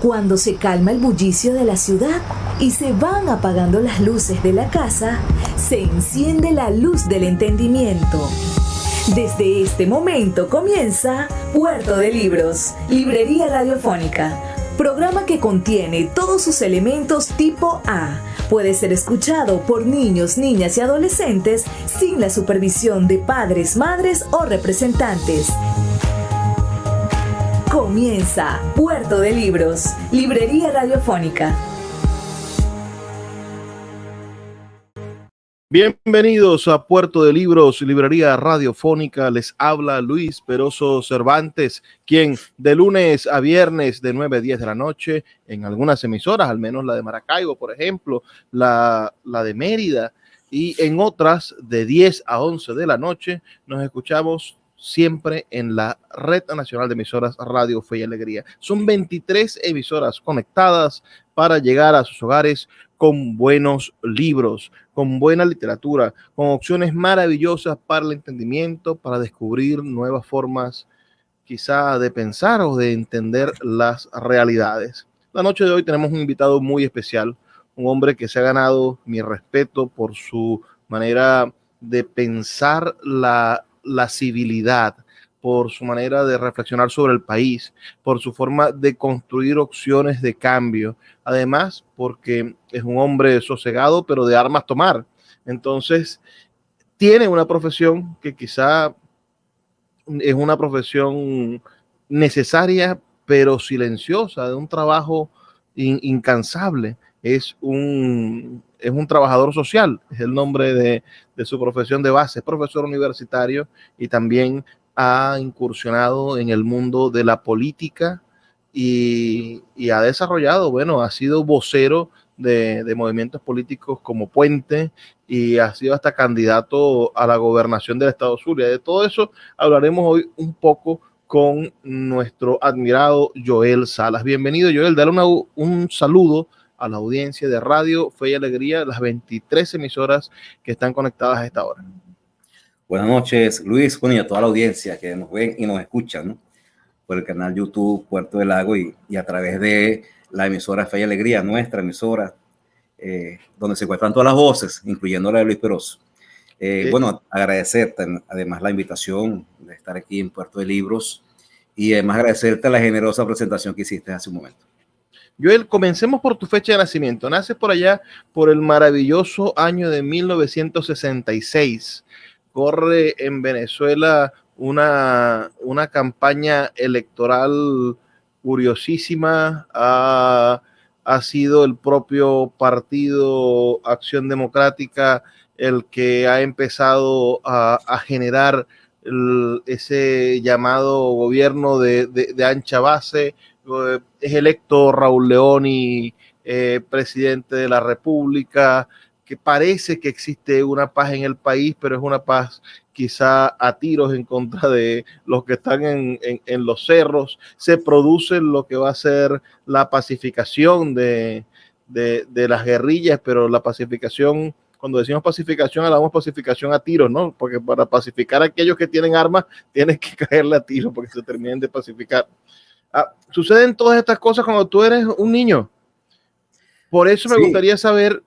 Cuando se calma el bullicio de la ciudad y se van apagando las luces de la casa, se enciende la luz del entendimiento. Desde este momento comienza Puerto de Libros, Librería Radiofónica, programa que contiene todos sus elementos tipo A. Puede ser escuchado por niños, niñas y adolescentes sin la supervisión de padres, madres o representantes. Comienza Puerto de Libros, Librería Radiofónica. Bienvenidos a Puerto de Libros, Librería Radiofónica. Les habla Luis Peroso Cervantes, quien de lunes a viernes de 9 a 10 de la noche, en algunas emisoras, al menos la de Maracaibo, por ejemplo, la de Mérida, y en otras de 10 a 11 de la noche, nos escuchamos siempre en la Red Nacional de Emisoras Radio Fe y Alegría. Son 23 emisoras conectadas para llegar a sus hogares con buenos libros, con buena literatura, con opciones maravillosas para el entendimiento, para descubrir nuevas formas quizá de pensar o de entender las realidades. La noche de hoy tenemos un invitado muy especial, un hombre que se ha ganado mi respeto por su manera de pensar la civilidad, por su manera de reflexionar sobre el país, por su forma de construir opciones de cambio. Además, porque es un hombre sosegado, pero de armas tomar. Entonces, tiene una profesión que quizá es una profesión necesaria, pero silenciosa, de un trabajo incansable. Es un trabajador social, es el nombre de su profesión de base. Es profesor universitario y también ha incursionado en el mundo de la política y ha desarrollado, bueno, ha sido vocero de movimientos políticos como Puente y ha sido hasta candidato a la gobernación del estado Zulia. De todo eso hablaremos hoy un poco con nuestro admirado Joel Salas. Bienvenido, Joel. Dale un saludo a la audiencia de Radio Fe y Alegría, las 23 emisoras que están conectadas a esta hora. Buenas noches, Luis, bueno, y a toda la audiencia que nos ven y nos escuchan, ¿no? Por el canal YouTube Puerto del Lago y a través de la emisora Fe y Alegría, nuestra emisora, donde se encuentran todas las voces, incluyendo la de Luis Peroso. Bueno, agradecerte además la invitación de estar aquí en Puerto de Libros y además agradecerte la generosa presentación que hiciste hace un momento. Joel, comencemos por tu fecha de nacimiento. Naces por allá por el maravilloso año de 1966. Corre en Venezuela una campaña electoral curiosísima. Ha sido el propio partido Acción Democrática el que ha empezado a generar ese llamado gobierno de ancha base. Es electo Raúl Leoni presidente de la República, que parece que existe una paz en el país, pero es una paz quizá a tiros en contra de los que están en los cerros. Se produce lo que va a ser la pacificación de las guerrillas, pero la pacificación, cuando decimos pacificación, hablamos pacificación a tiros, ¿no? Porque para pacificar a aquellos que tienen armas, tienen que caerle a tiros porque se terminen de pacificar. Suceden todas estas cosas cuando tú eres un niño. Por eso me gustaría saber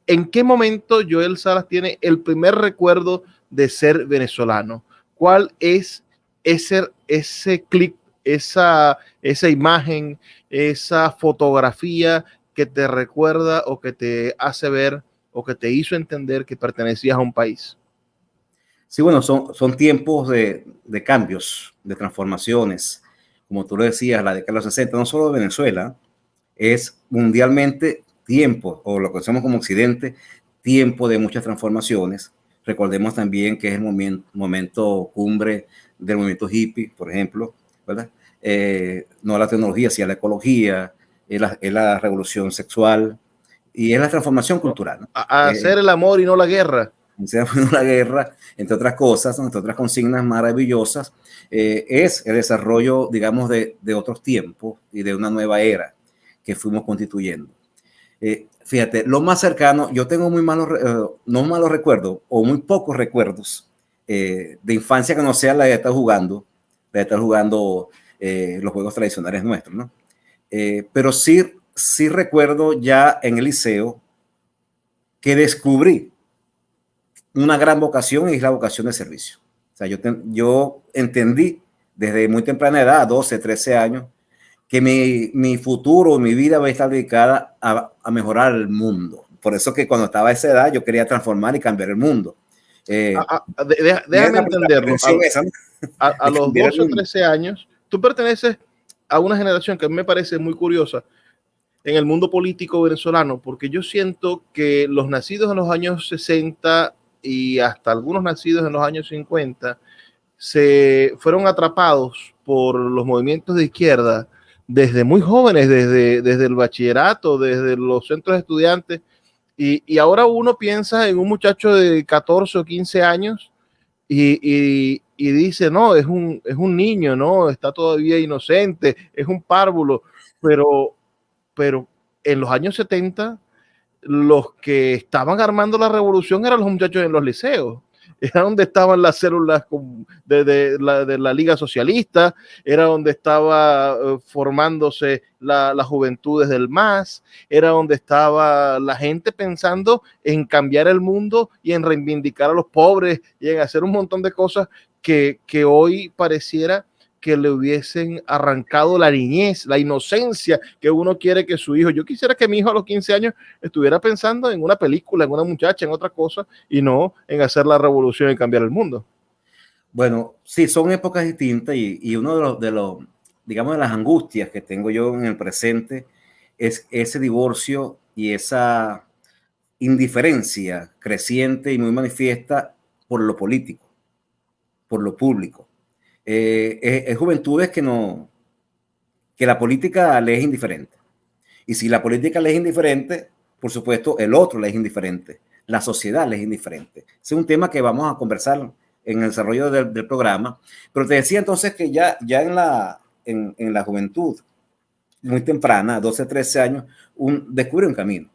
en qué momento Joel Salas tiene el primer recuerdo de ser venezolano. ¿Cuál es ese clip, esa imagen, esa fotografía que te recuerda o que te hace ver o que te hizo entender que pertenecías a un país? Sí, bueno, son tiempos de cambios, de transformaciones. Como tú lo decías, la década de los 60, no solo de Venezuela, es mundialmente tiempo, o lo que conocemos como Occidente, tiempo de muchas transformaciones. Recordemos también que es el momento cumbre del movimiento hippie, por ejemplo, ¿verdad? No la tecnología, sino la ecología, es la revolución sexual y es la transformación cultural, ¿no? Hacer el amor y no la guerra. La guerra, entre otras cosas, entre otras consignas maravillosas, es el desarrollo, digamos, de otros tiempos y de una nueva era que fuimos constituyendo. Fíjate, lo más cercano, yo tengo no malos recuerdos o muy pocos recuerdos de infancia que no sea la de estar jugando los juegos tradicionales nuestros, ¿no? Pero sí recuerdo ya en el liceo que descubrí una gran vocación y es la vocación de servicio. O sea, yo entendí desde muy temprana edad, 12, 13 años, que mi futuro, mi vida va a estar dedicada a mejorar el mundo. Por eso que cuando estaba a esa edad yo quería transformar y cambiar el mundo. Déjame entenderlo. A los 12 o 13 años, tú perteneces a una generación que a mí me parece muy curiosa en el mundo político venezolano, porque yo siento que los nacidos en los años 60 y hasta algunos nacidos en los años 50 se fueron atrapados por los movimientos de izquierda desde muy jóvenes, desde el bachillerato, desde los centros de estudiantes, y ahora uno piensa en un muchacho de 14 o 15 años y dice, no, es un niño, no, está todavía inocente, es un párvulo, pero en los años 70 los que estaban armando la revolución eran los muchachos en los liceos. Era donde estaban las células de la Liga Socialista, era donde estaba formándose la juventud desde el MAS, era donde estaba la gente pensando en cambiar el mundo y en reivindicar a los pobres y en hacer un montón de cosas que hoy pareciera que le hubiesen arrancado la niñez, la inocencia que uno quiere que su hijo. Yo quisiera que mi hijo a los 15 años estuviera pensando en una película, en una muchacha, en otra cosa, y no en hacer la revolución y cambiar el mundo. Bueno, sí, son épocas distintas y uno digamos, de las angustias que tengo yo en el presente es ese divorcio y esa indiferencia creciente y muy manifiesta por lo político, por lo público. Es juventudes que la política le es indiferente. Y si la política le es indiferente, por supuesto, el otro le es indiferente. La sociedad le es indiferente. Ese es un tema que vamos a conversar en el desarrollo del programa. Pero te decía entonces que ya en la juventud, muy temprana, 12, 13 años, descubrí un camino.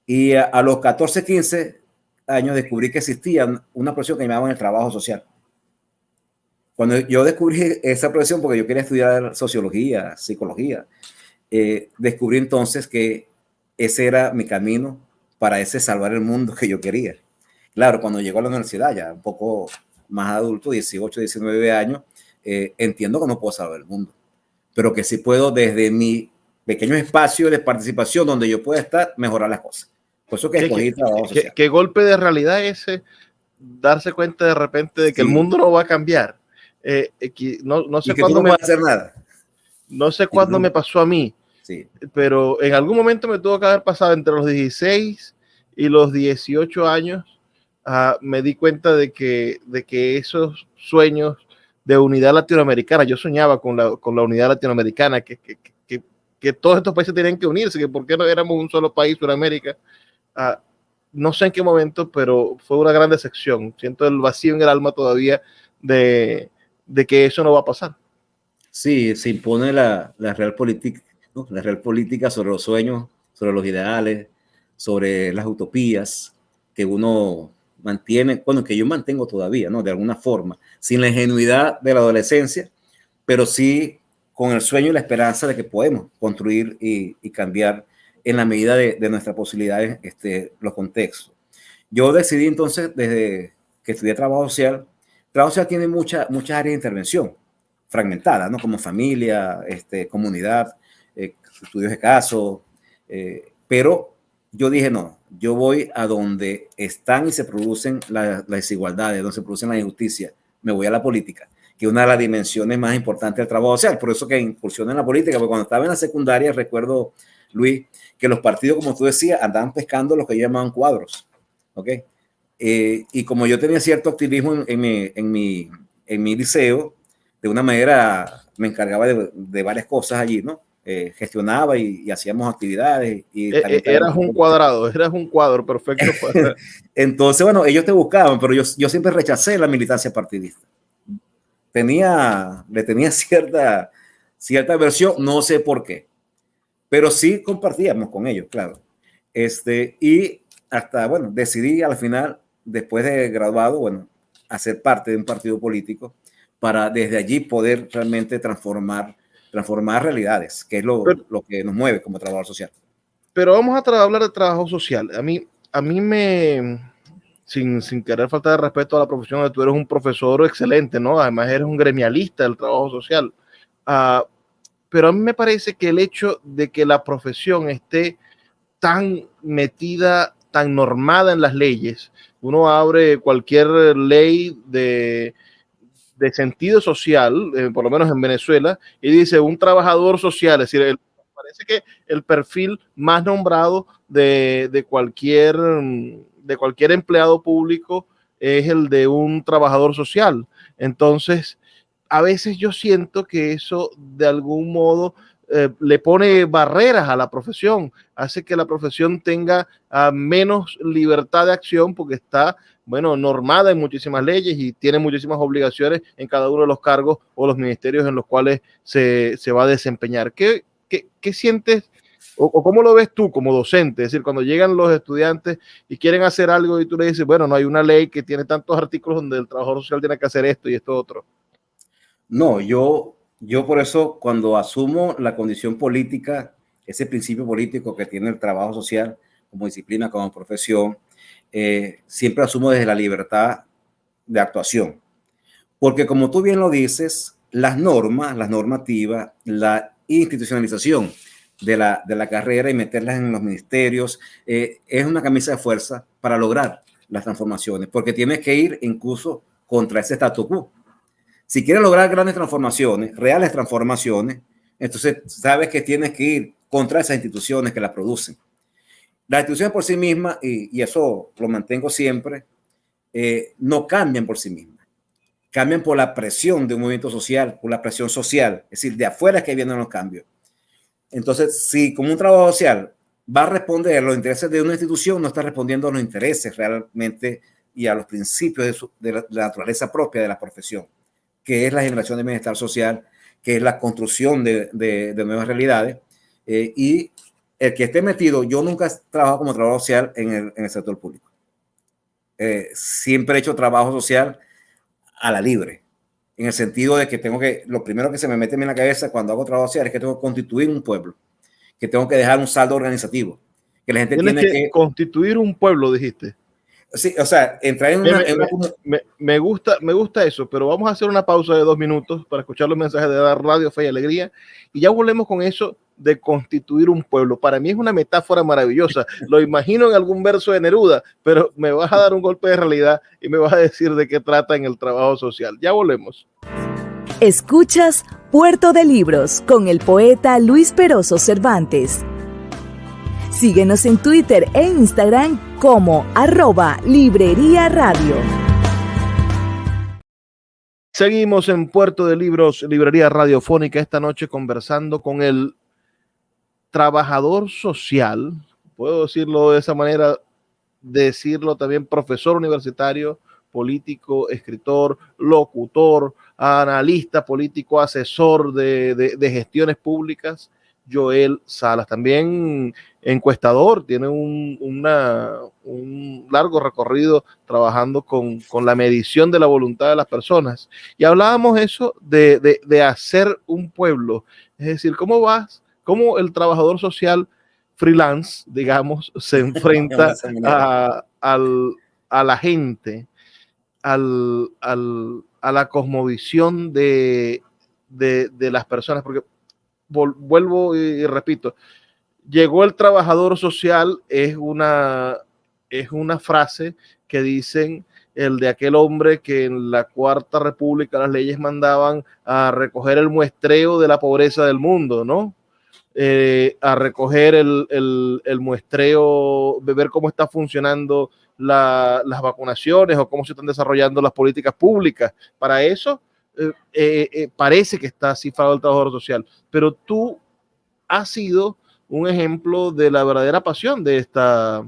Y a los 14, 15 años descubrí que existía una profesión que llamaban el trabajo social. Cuando yo descubrí esa profesión, porque yo quería estudiar sociología, psicología, descubrí entonces que ese era mi camino para ese salvar el mundo que yo quería. Claro, cuando llego a la universidad, ya un poco más adulto, 18, 19 años, entiendo que no puedo salvar el mundo, pero que sí puedo desde mi pequeño espacio de participación donde yo pueda estar, mejorar las cosas. Por eso que escogí trabajo social. ¿Qué golpe de realidad ese? Darse cuenta de repente de que el mundo no va a cambiar. No sé cuándo no va a hacer nada. No sé cuándo me pasó a mí, sí, pero en algún momento me tuvo que haber pasado entre los 16 y los 18 años. Me di cuenta de que esos sueños de unidad latinoamericana, yo soñaba con la unidad latinoamericana, que todos estos países tenían que unirse, que por qué no éramos un solo país, Sudamérica. No sé en qué momento, pero fue una gran decepción. Siento el vacío en el alma todavía de que eso no va a pasar. Sí, se impone la real política, ¿no? La real política sobre los sueños, sobre los ideales, sobre las utopías que uno mantiene, bueno, que yo mantengo todavía, ¿no? De alguna forma, sin la ingenuidad de la adolescencia, pero sí con el sueño y la esperanza de que podemos construir y cambiar en la medida de nuestras posibilidades los contextos. Yo decidí entonces, desde que estudié trabajo social tiene muchas áreas de intervención fragmentadas, ¿no? Como familia, comunidad, estudios de caso, pero yo dije, no, yo voy a donde están y se producen las desigualdades, donde se producen las injusticias, me voy a la política, que es una de las dimensiones más importantes del trabajo social, por eso que incursioné en la política, porque cuando estaba en la secundaria, recuerdo, Luis, que los partidos, como tú decías, andaban pescando lo que llamaban cuadros, ¿ok? Y como yo tenía cierto activismo en mi liceo, de una manera me encargaba de varias cosas allí, ¿no? Gestionaba y hacíamos actividades. Eras un cuadro perfecto. Entonces, bueno, ellos te buscaban, pero yo siempre rechacé la militancia partidista. Le tenía cierta versión, no sé por qué, pero sí compartíamos con ellos, claro. Y hasta, bueno, decidí al final, después de graduado, bueno, hacer parte de un partido político para desde allí poder realmente transformar transformar realidades, que es lo que nos mueve como trabajador social. Pero vamos a hablar de trabajo social. A mí me, sin querer faltar de respeto a la profesión, tú eres un profesor excelente, ¿no? Además eres un gremialista del trabajo social. Pero a mí me parece que el hecho de que la profesión esté tan metida, tan normada en las leyes, uno abre cualquier ley de sentido social, por lo menos en Venezuela, y dice un trabajador social, es decir, parece que el perfil más nombrado de cualquier empleado público es el de un trabajador social. Entonces, a veces yo siento que eso de algún modo le pone barreras a la profesión, hace que la profesión tenga menos libertad de acción porque está, bueno, normada en muchísimas leyes y tiene muchísimas obligaciones en cada uno de los cargos o los ministerios en los cuales se va a desempeñar. ¿Qué sientes o cómo lo ves tú como docente? Es decir, cuando llegan los estudiantes y quieren hacer algo y tú le dices, bueno, no hay una ley que tiene tantos artículos donde el trabajador social tiene que hacer esto y esto otro. No, yo por eso cuando asumo la condición política, ese principio político que tiene el trabajo social como disciplina, como profesión, siempre asumo desde la libertad de actuación. Porque como tú bien lo dices, las normas, las normativas, la institucionalización de la carrera y meterlas en los ministerios es una camisa de fuerza para lograr las transformaciones, porque tienes que ir incluso contra ese statu quo. Si quieres lograr grandes transformaciones, reales transformaciones, entonces sabes que tienes que ir contra esas instituciones que las producen. Las instituciones por sí mismas, y eso lo mantengo siempre, no cambian por sí mismas. Cambian por la presión de un movimiento social, por la presión social. Es decir, de afuera es que vienen los cambios. Entonces, si como un trabajo social va a responder a los intereses de una institución, no está respondiendo a los intereses realmente y a los principios de la naturaleza propia de la profesión, que es la generación de bienestar social, que es la construcción de nuevas realidades. Y el que esté metido, yo nunca he trabajado como trabajador social en el sector público. Siempre he hecho trabajo social a la libre, en el sentido de que lo primero que se me mete en la cabeza cuando hago trabajo social es que tengo que constituir un pueblo, que tengo que dejar un saldo organizativo, que la gente tiene que constituir un pueblo, dijiste. Sí, o sea, entrar en me gusta eso, pero vamos a hacer una pausa de 2 minutos para escuchar los mensajes de Radio Fe y Alegría y ya volvemos con eso de constituir un pueblo. Para mí es una metáfora maravillosa, lo imagino en algún verso de Neruda, pero me vas a dar un golpe de realidad y me vas a decir de qué trata en el trabajo social. Ya volvemos. Escuchas Puerto de Libros con el poeta Luis Peroso Cervantes. Síguenos en Twitter e Instagram como @Librería Radio. Seguimos en Puerto de Libros, Librería Radiofónica, esta noche conversando con el trabajador social, puedo decirlo de esa manera, decirlo también profesor universitario, político, escritor, locutor, analista político, asesor de gestiones públicas, Joel Salas, también encuestador, tiene un largo recorrido trabajando con la medición de la voluntad de las personas. Y hablábamos eso de hacer un pueblo, es decir, cómo el trabajador social freelance, digamos, se enfrenta a la gente, a la cosmovisión de las personas, porque vuelvo y repito, llegó el trabajador social es una frase que dicen el de aquel hombre que en la Cuarta República las leyes mandaban a recoger el muestreo de la pobreza del mundo, ¿no? A recoger el muestreo, de ver cómo está funcionando las vacunaciones o cómo se están desarrollando las políticas públicas. Para eso parece que está cifrado el trabajador social, pero tú has sido un ejemplo de la verdadera pasión de esta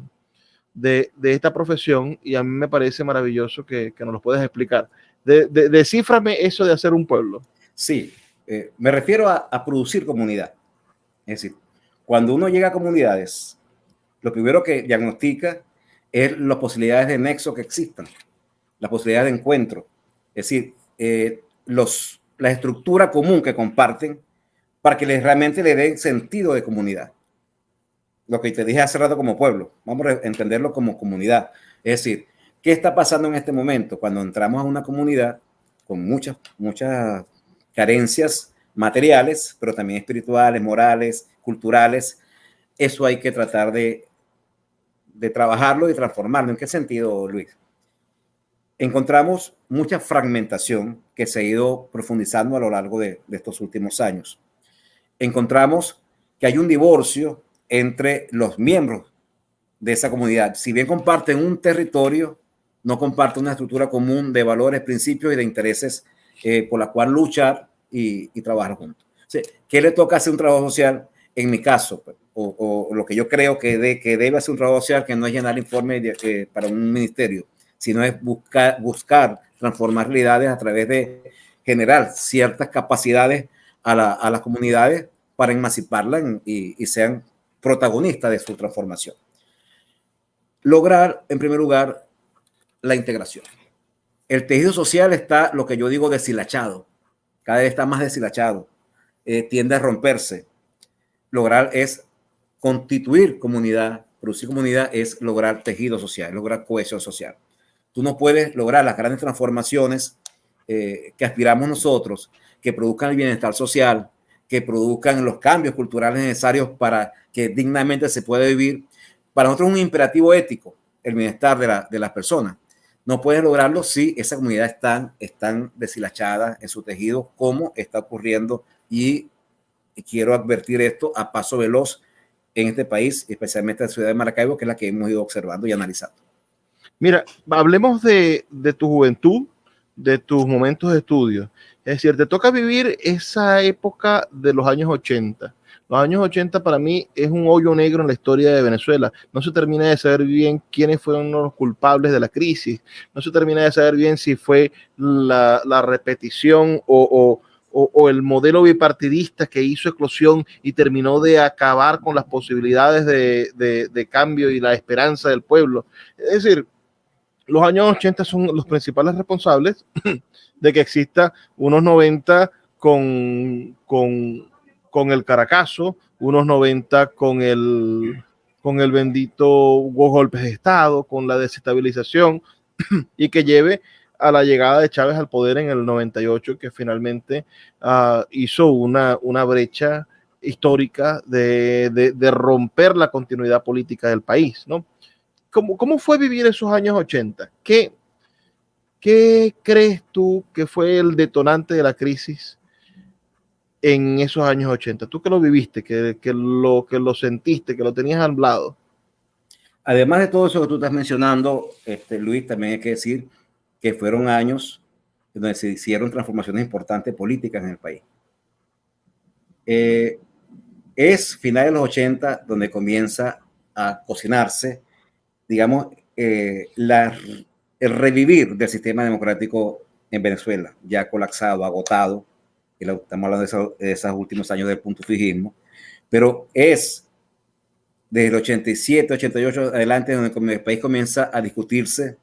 profesión y a mí me parece maravilloso que nos lo puedas explicar. Descíframe eso de hacer un pueblo. Sí, me refiero a producir comunidad. Es decir, cuando uno llega a comunidades, lo primero que diagnostica es las posibilidades de nexo que existan, las posibilidades de encuentro. Es decir, la estructura común que comparten para que realmente le den sentido de comunidad. Lo que te dije hace rato como pueblo, vamos a entenderlo como comunidad. Es decir, ¿qué está pasando en este momento? Cuando entramos a una comunidad con muchas carencias materiales, pero también espirituales, morales, culturales, eso hay que tratar de trabajarlo y transformarlo. ¿En qué sentido, Luis? Encontramos mucha fragmentación que se ha ido profundizando a lo largo de estos últimos años. Encontramos que hay un divorcio entre los miembros de esa comunidad. Si bien comparten un territorio, no comparten una estructura común de valores, principios y de intereses por la cual luchar y trabajar juntos. O sea, ¿qué le toca hacer un trabajo social? En mi caso, o lo que yo creo que debe hacer un trabajo social, que no es llenar informes para un ministerio, sino es buscar transformar realidades a través de generar ciertas capacidades a las comunidades para emanciparlas y sean protagonistas de su transformación. Lograr, en primer lugar, la integración. El tejido social está, lo que yo digo, deshilachado. Cada vez está más deshilachado. Tiende a romperse. Lograr es constituir comunidad, producir comunidad es lograr tejido social, lograr cohesión social. Tú no puedes lograr las grandes transformaciones que aspiramos nosotros, que produzcan el bienestar social, que produzcan los cambios culturales necesarios para que dignamente se pueda vivir. Para nosotros es un imperativo ético el bienestar de las personas. No puedes lograrlo si esa comunidad están deshilachadas en su tejido, como está ocurriendo, y quiero advertir esto a paso veloz en este país, especialmente en la ciudad de Maracaibo, que es la que hemos ido observando y analizando. Mira, hablemos de tu juventud, de tus momentos de estudio. Es decir, te toca vivir esa época de los años 80. Los años 80 para mí es un hoyo negro en la historia de Venezuela. No se termina de saber bien quiénes fueron los culpables de la crisis. No se termina de saber bien si fue la repetición o el modelo bipartidista que hizo eclosión y terminó de acabar con las posibilidades de cambio y la esperanza del pueblo. Es decir, los años 80 son los principales responsables de que exista unos 90 con el Caracazo, unos 90 con el bendito golpes de Estado, con la desestabilización, y que lleve a la llegada de Chávez al poder en el 98, que finalmente hizo una brecha histórica de romper la continuidad política del país, ¿no? ¿Cómo fue vivir esos años 80? ¿Qué crees tú que fue el detonante de la crisis en esos años 80? Tú que lo viviste, que lo sentiste, que lo tenías al lado. Además de todo eso que tú estás mencionando, Luis, también hay que decir que fueron años donde se hicieron transformaciones importantes políticas en el país. Es finales de los 80 donde comienza a cocinarse, digamos, el revivir del sistema democrático en Venezuela, ya colapsado, agotado. Estamos hablando de esos últimos años del punto fijismo, pero es desde el 87, 88 adelante donde el país comienza a discutirse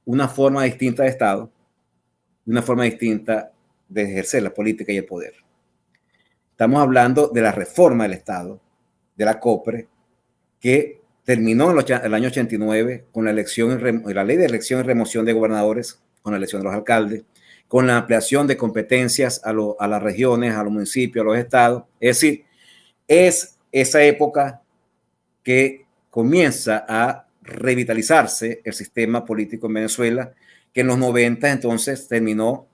una forma distinta de Estado, una forma distinta de ejercer la política y el poder. Estamos hablando de la reforma del Estado, de la COPRE, que terminó en el año 89 con la ley de elección y remoción de gobernadores, con la elección de los alcaldes, con la ampliación de competencias a las regiones, a los municipios, a los estados. Es decir, es esa época que comienza a revitalizarse el sistema político en Venezuela, que en los 90 entonces terminó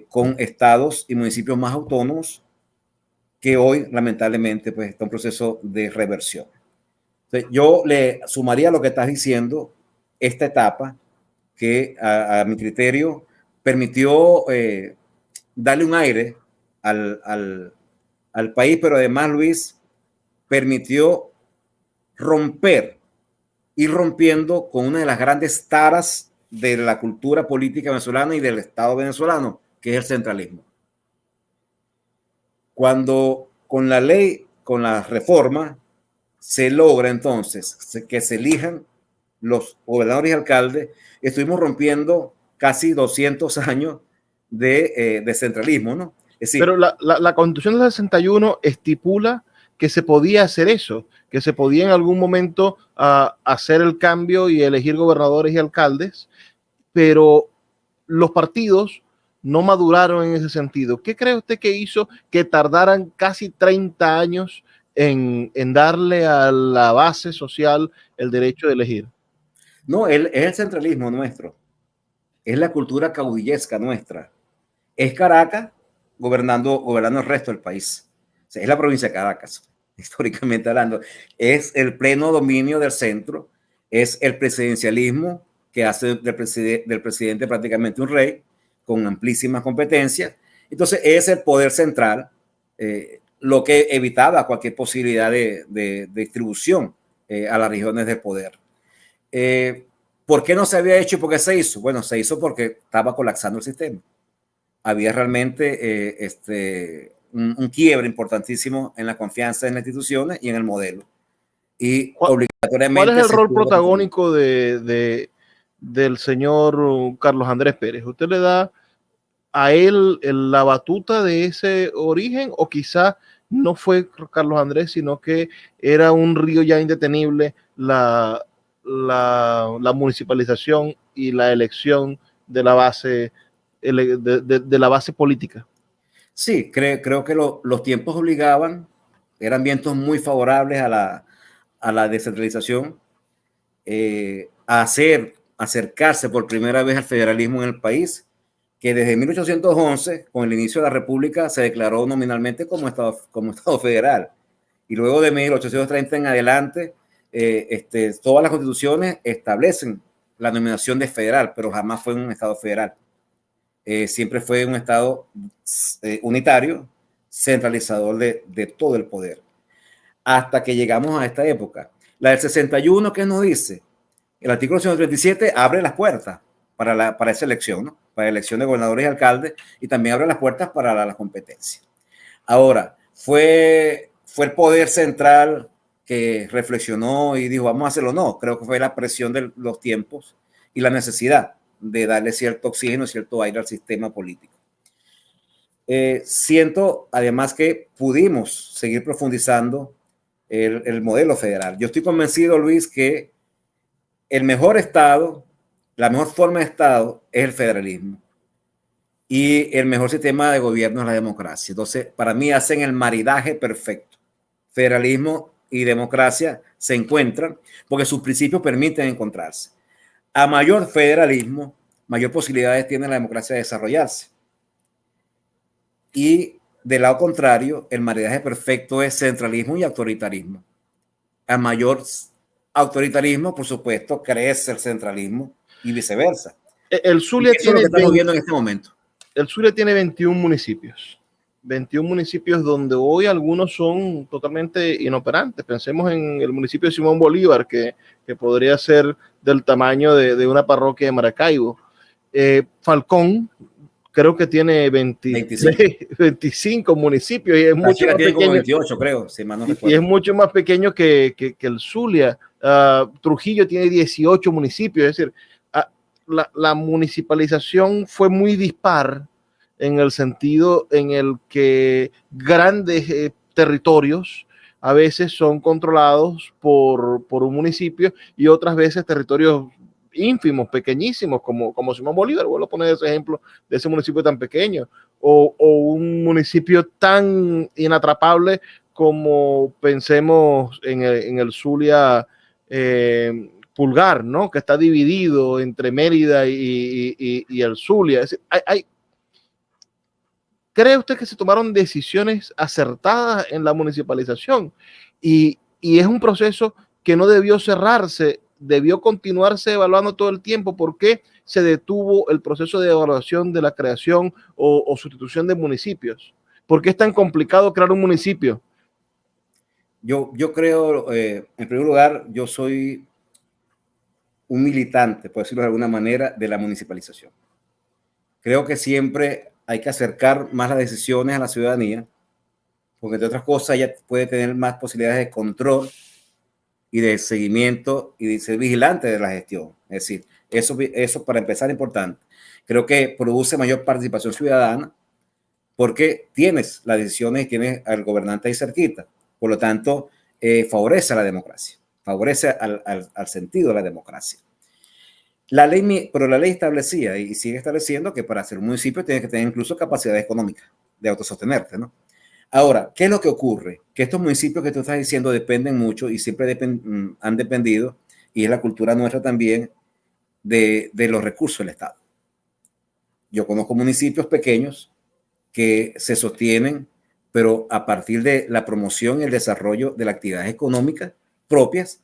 con estados y municipios más autónomos, que hoy lamentablemente pues está en un proceso de reversión. Entonces, yo le sumaría a lo que estás diciendo esta etapa que a mi criterio permitió darle un aire al país, pero además, Luis, permitió ir rompiendo con una de las grandes taras de la cultura política venezolana y del Estado venezolano, que es el centralismo. Cuando con la ley, con la reforma, se logra entonces que se elijan los gobernadores y alcaldes, estuvimos rompiendo casi 200 años de centralismo, ¿no? Es Es decir, pero la Constitución del 61 estipula que se podía hacer eso, que se podía en algún momento hacer el cambio y elegir gobernadores y alcaldes, pero los partidos no maduraron en ese sentido. ¿Qué cree usted que hizo que tardaran casi 30 años en darle a la base social el derecho de elegir? no, es el centralismo nuestro, es la cultura caudillesca nuestra. Es Caracas gobernando el resto del país. O sea, es la provincia de Caracas, históricamente hablando. Es el pleno dominio del centro, es el presidencialismo que hace del presidente prácticamente un rey, con amplísimas competencias. Entonces, es el poder central, lo que evitaba cualquier posibilidad de distribución a las regiones del poder. ¿Por qué no se había hecho y por qué se hizo? Bueno, se hizo porque estaba colapsando el sistema. Había realmente un quiebre importantísimo en la confianza en las instituciones y en el modelo. Y obligatoriamente. ¿Cuál es el rol protagónico del señor Carlos Andrés Pérez? ¿Usted le da a él la batuta de ese origen, o quizá no fue Carlos Andrés, sino que era un río ya indetenible la municipalización y la elección de la base de la base política? Sí, creo que los tiempos obligaban, eran vientos muy favorables a la descentralización, a acercarse por primera vez al federalismo en el país, que desde 1811, con el inicio de la República, se declaró nominalmente como Estado federal. Y luego de 1830 en adelante, todas las constituciones establecen la nominación de federal, pero jamás fue un Estado federal. Siempre fue un Estado unitario, centralizador de todo el poder. Hasta que llegamos a esta época. La del 61, ¿qué nos dice? El artículo 137 abre las puertas para esa elección, ¿no? Para la elección de gobernadores y alcaldes, y también abre las puertas para la competencia. Ahora, fue el poder central que reflexionó y dijo, vamos a hacerlo. No, creo que fue la presión de los tiempos y la necesidad de darle cierto oxígeno, cierto aire al sistema político. Siento además que pudimos seguir profundizando el modelo federal. Yo estoy convencido, Luis, que el mejor Estado, la mejor forma de Estado es el federalismo, y el mejor sistema de gobierno es la democracia. Entonces, para mí hacen el maridaje perfecto. Federalismo y democracia se encuentran porque sus principios permiten encontrarse. A mayor federalismo, mayor posibilidades tiene la democracia de desarrollarse. Y del lado contrario, el maridaje perfecto es centralismo y autoritarismo. A mayor autoritarismo, por supuesto, crece el centralismo y viceversa. El Zulia tiene, es lo que estamos viendo en este momento. El Zulia tiene 21 municipios. 21 municipios donde hoy algunos son totalmente inoperantes. Pensemos en el municipio de Simón Bolívar, que podría ser del tamaño de una parroquia de Maracaibo. Falcón creo que tiene 25 municipios y es mucho más pequeño. 28, creo, si mal no recuerdo. Y es mucho más pequeño que el Zulia. Trujillo tiene 18 municipios, es decir, la municipalización fue muy dispar en el sentido en el que grandes territorios a veces son controlados por un municipio y otras veces territorios ínfimos, pequeñísimos, como Simón Bolívar. Vuelvo a poner ese ejemplo de ese municipio tan pequeño, o un municipio tan inatrapable como pensemos en el Zulia Pulgar, ¿no? Que está dividido entre Mérida y el Zulia. Es decir, ¿cree usted que se tomaron decisiones acertadas en la municipalización? Y es un proceso que no debió cerrarse, debió continuarse evaluando todo el tiempo. ¿Por qué se detuvo el proceso de evaluación de la creación o sustitución de municipios? ¿Por qué es tan complicado crear un municipio? Yo creo, en primer lugar, yo soy un militante, por decirlo de alguna manera, de la municipalización. Creo que siempre hay que acercar más las decisiones a la ciudadanía, porque entre otras cosas ella puede tener más posibilidades de control y de seguimiento y de ser vigilante de la gestión. Es decir, eso para empezar es importante. Creo que produce mayor participación ciudadana, porque tienes las decisiones y tienes al gobernante ahí cerquita. Por lo tanto, favorece a la democracia, favorece al sentido de la democracia. Pero la ley establecía y sigue estableciendo que para ser un municipio tienes que tener incluso capacidad económica de autosostenerte, ¿no? Ahora, ¿qué es lo que ocurre? Que estos municipios que tú estás diciendo dependen mucho y siempre han dependido, y es la cultura nuestra también, de los recursos del Estado. Yo conozco municipios pequeños que se sostienen, pero a partir de la promoción y el desarrollo de las actividades económicas propias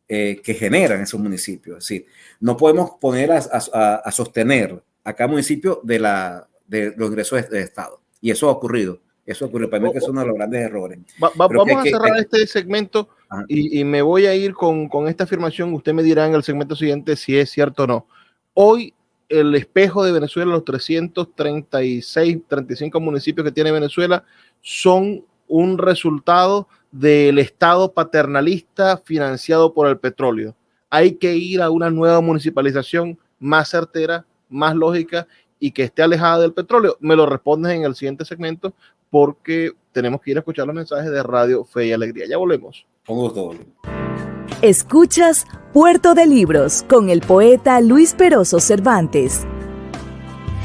que generan esos municipios. Es decir, no podemos poner a sostener a cada municipio de los ingresos de Estado. Y eso ha ocurrido. Eso ocurre. Para mí que es uno de los grandes errores. Vamos a cerrar este segmento y me voy a ir con esta afirmación. Usted me dirá en el segmento siguiente si es cierto o no. Hoy el espejo de Venezuela, los 336, 35 municipios que tiene Venezuela, son un resultado del Estado paternalista financiado por el petróleo. Hay que ir a una nueva municipalización más certera, más lógica y que esté alejada del petróleo. Me lo respondes en el siguiente segmento porque tenemos que ir a escuchar los mensajes de Radio Fe y Alegría. Ya volvemos. Con gusto. Escuchas Puerto de Libros con el poeta Luis Peroso Cervantes.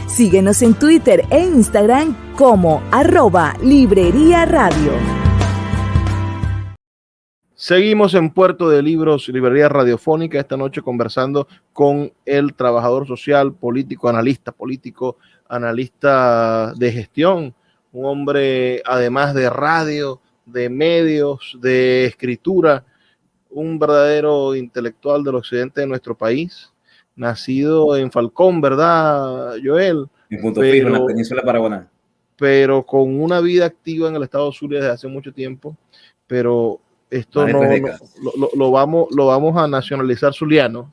Síguenos en Twitter e Instagram como @Librería Radio. Seguimos en Puerto de Libros, Librería Radiofónica, esta noche conversando con el trabajador social, político, analista de gestión, un hombre además de radio, de medios, de escritura, un verdadero intelectual del occidente de nuestro país, nacido en Falcón, ¿verdad, Joel? En Punto Fijo, en la península paraguana. Pero con una vida activa en el estado Zulia desde hace mucho tiempo, pero esto lo vamos a nacionalizar zuliano.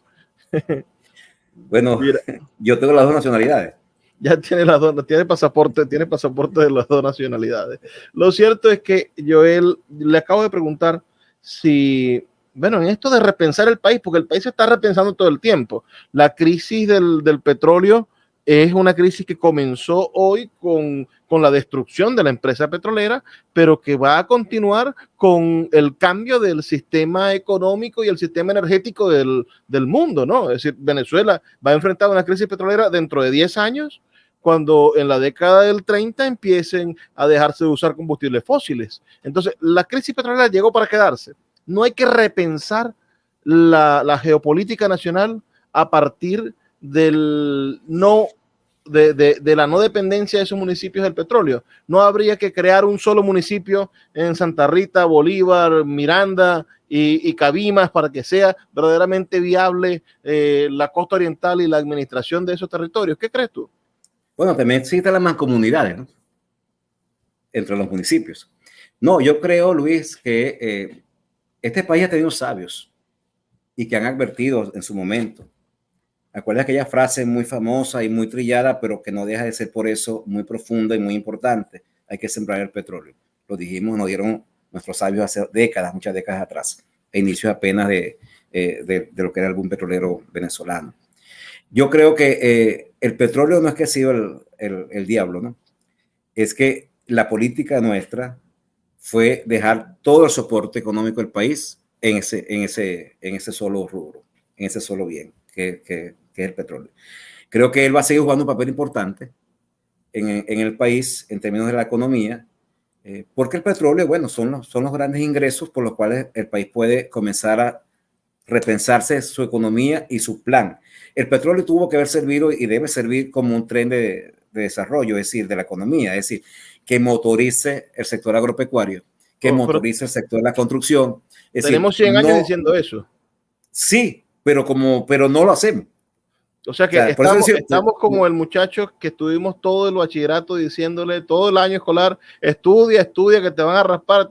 Bueno, mira, yo tengo las dos nacionalidades. Ya tiene las dos, tiene pasaporte de las dos nacionalidades. Lo cierto es que Joel, le acabo de preguntar si, bueno, en esto de repensar el país, porque el país se está repensando todo el tiempo. La crisis del petróleo es una crisis que comenzó hoy con la destrucción de la empresa petrolera, pero que va a continuar con el cambio del sistema económico y el sistema energético del mundo, ¿no? Es decir, Venezuela va a enfrentar una crisis petrolera dentro de 10 años, cuando en la década del 30 empiecen a dejarse de usar combustibles fósiles. Entonces, la crisis petrolera llegó para quedarse. No hay que repensar la geopolítica nacional a partir de la no dependencia de esos municipios del petróleo. No habría que crear un solo municipio en Santa Rita, Bolívar, Miranda y Cabimas para que sea verdaderamente viable la costa oriental y la administración de esos territorios. ¿Qué crees tú? Bueno, también existen las mancomunidades, ¿no? Entre los municipios. No, yo creo, Luis, que este país ha tenido sabios y que han advertido en su momento. Acuerdas aquella frase muy famosa y muy trillada, pero que no deja de ser por eso muy profunda y muy importante. Hay que sembrar el petróleo. Lo dijimos, nos dieron nuestros sabios hace décadas, muchas décadas atrás, a inicios apenas de lo que era algún petrolero venezolano. Yo creo que el petróleo no es que ha sido el diablo, ¿no? Es que la política nuestra fue dejar todo el soporte económico del país en ese solo rubro, en ese solo bien, que es el petróleo. Creo que él va a seguir jugando un papel importante en el país en términos de la economía, porque el petróleo, bueno, son los grandes ingresos por los cuales el país puede comenzar a repensarse su economía y su plan. El petróleo tuvo que haber servido y debe servir como un tren de desarrollo, es decir, de la economía, es decir, que motorice el sector agropecuario, que motorice el sector de la construcción. Tenemos 100 años diciendo eso. Sí, pero no lo hacemos. O sea que estamos como el muchacho que estuvimos todo el bachillerato diciéndole todo el año escolar, estudia, que te van a raspar,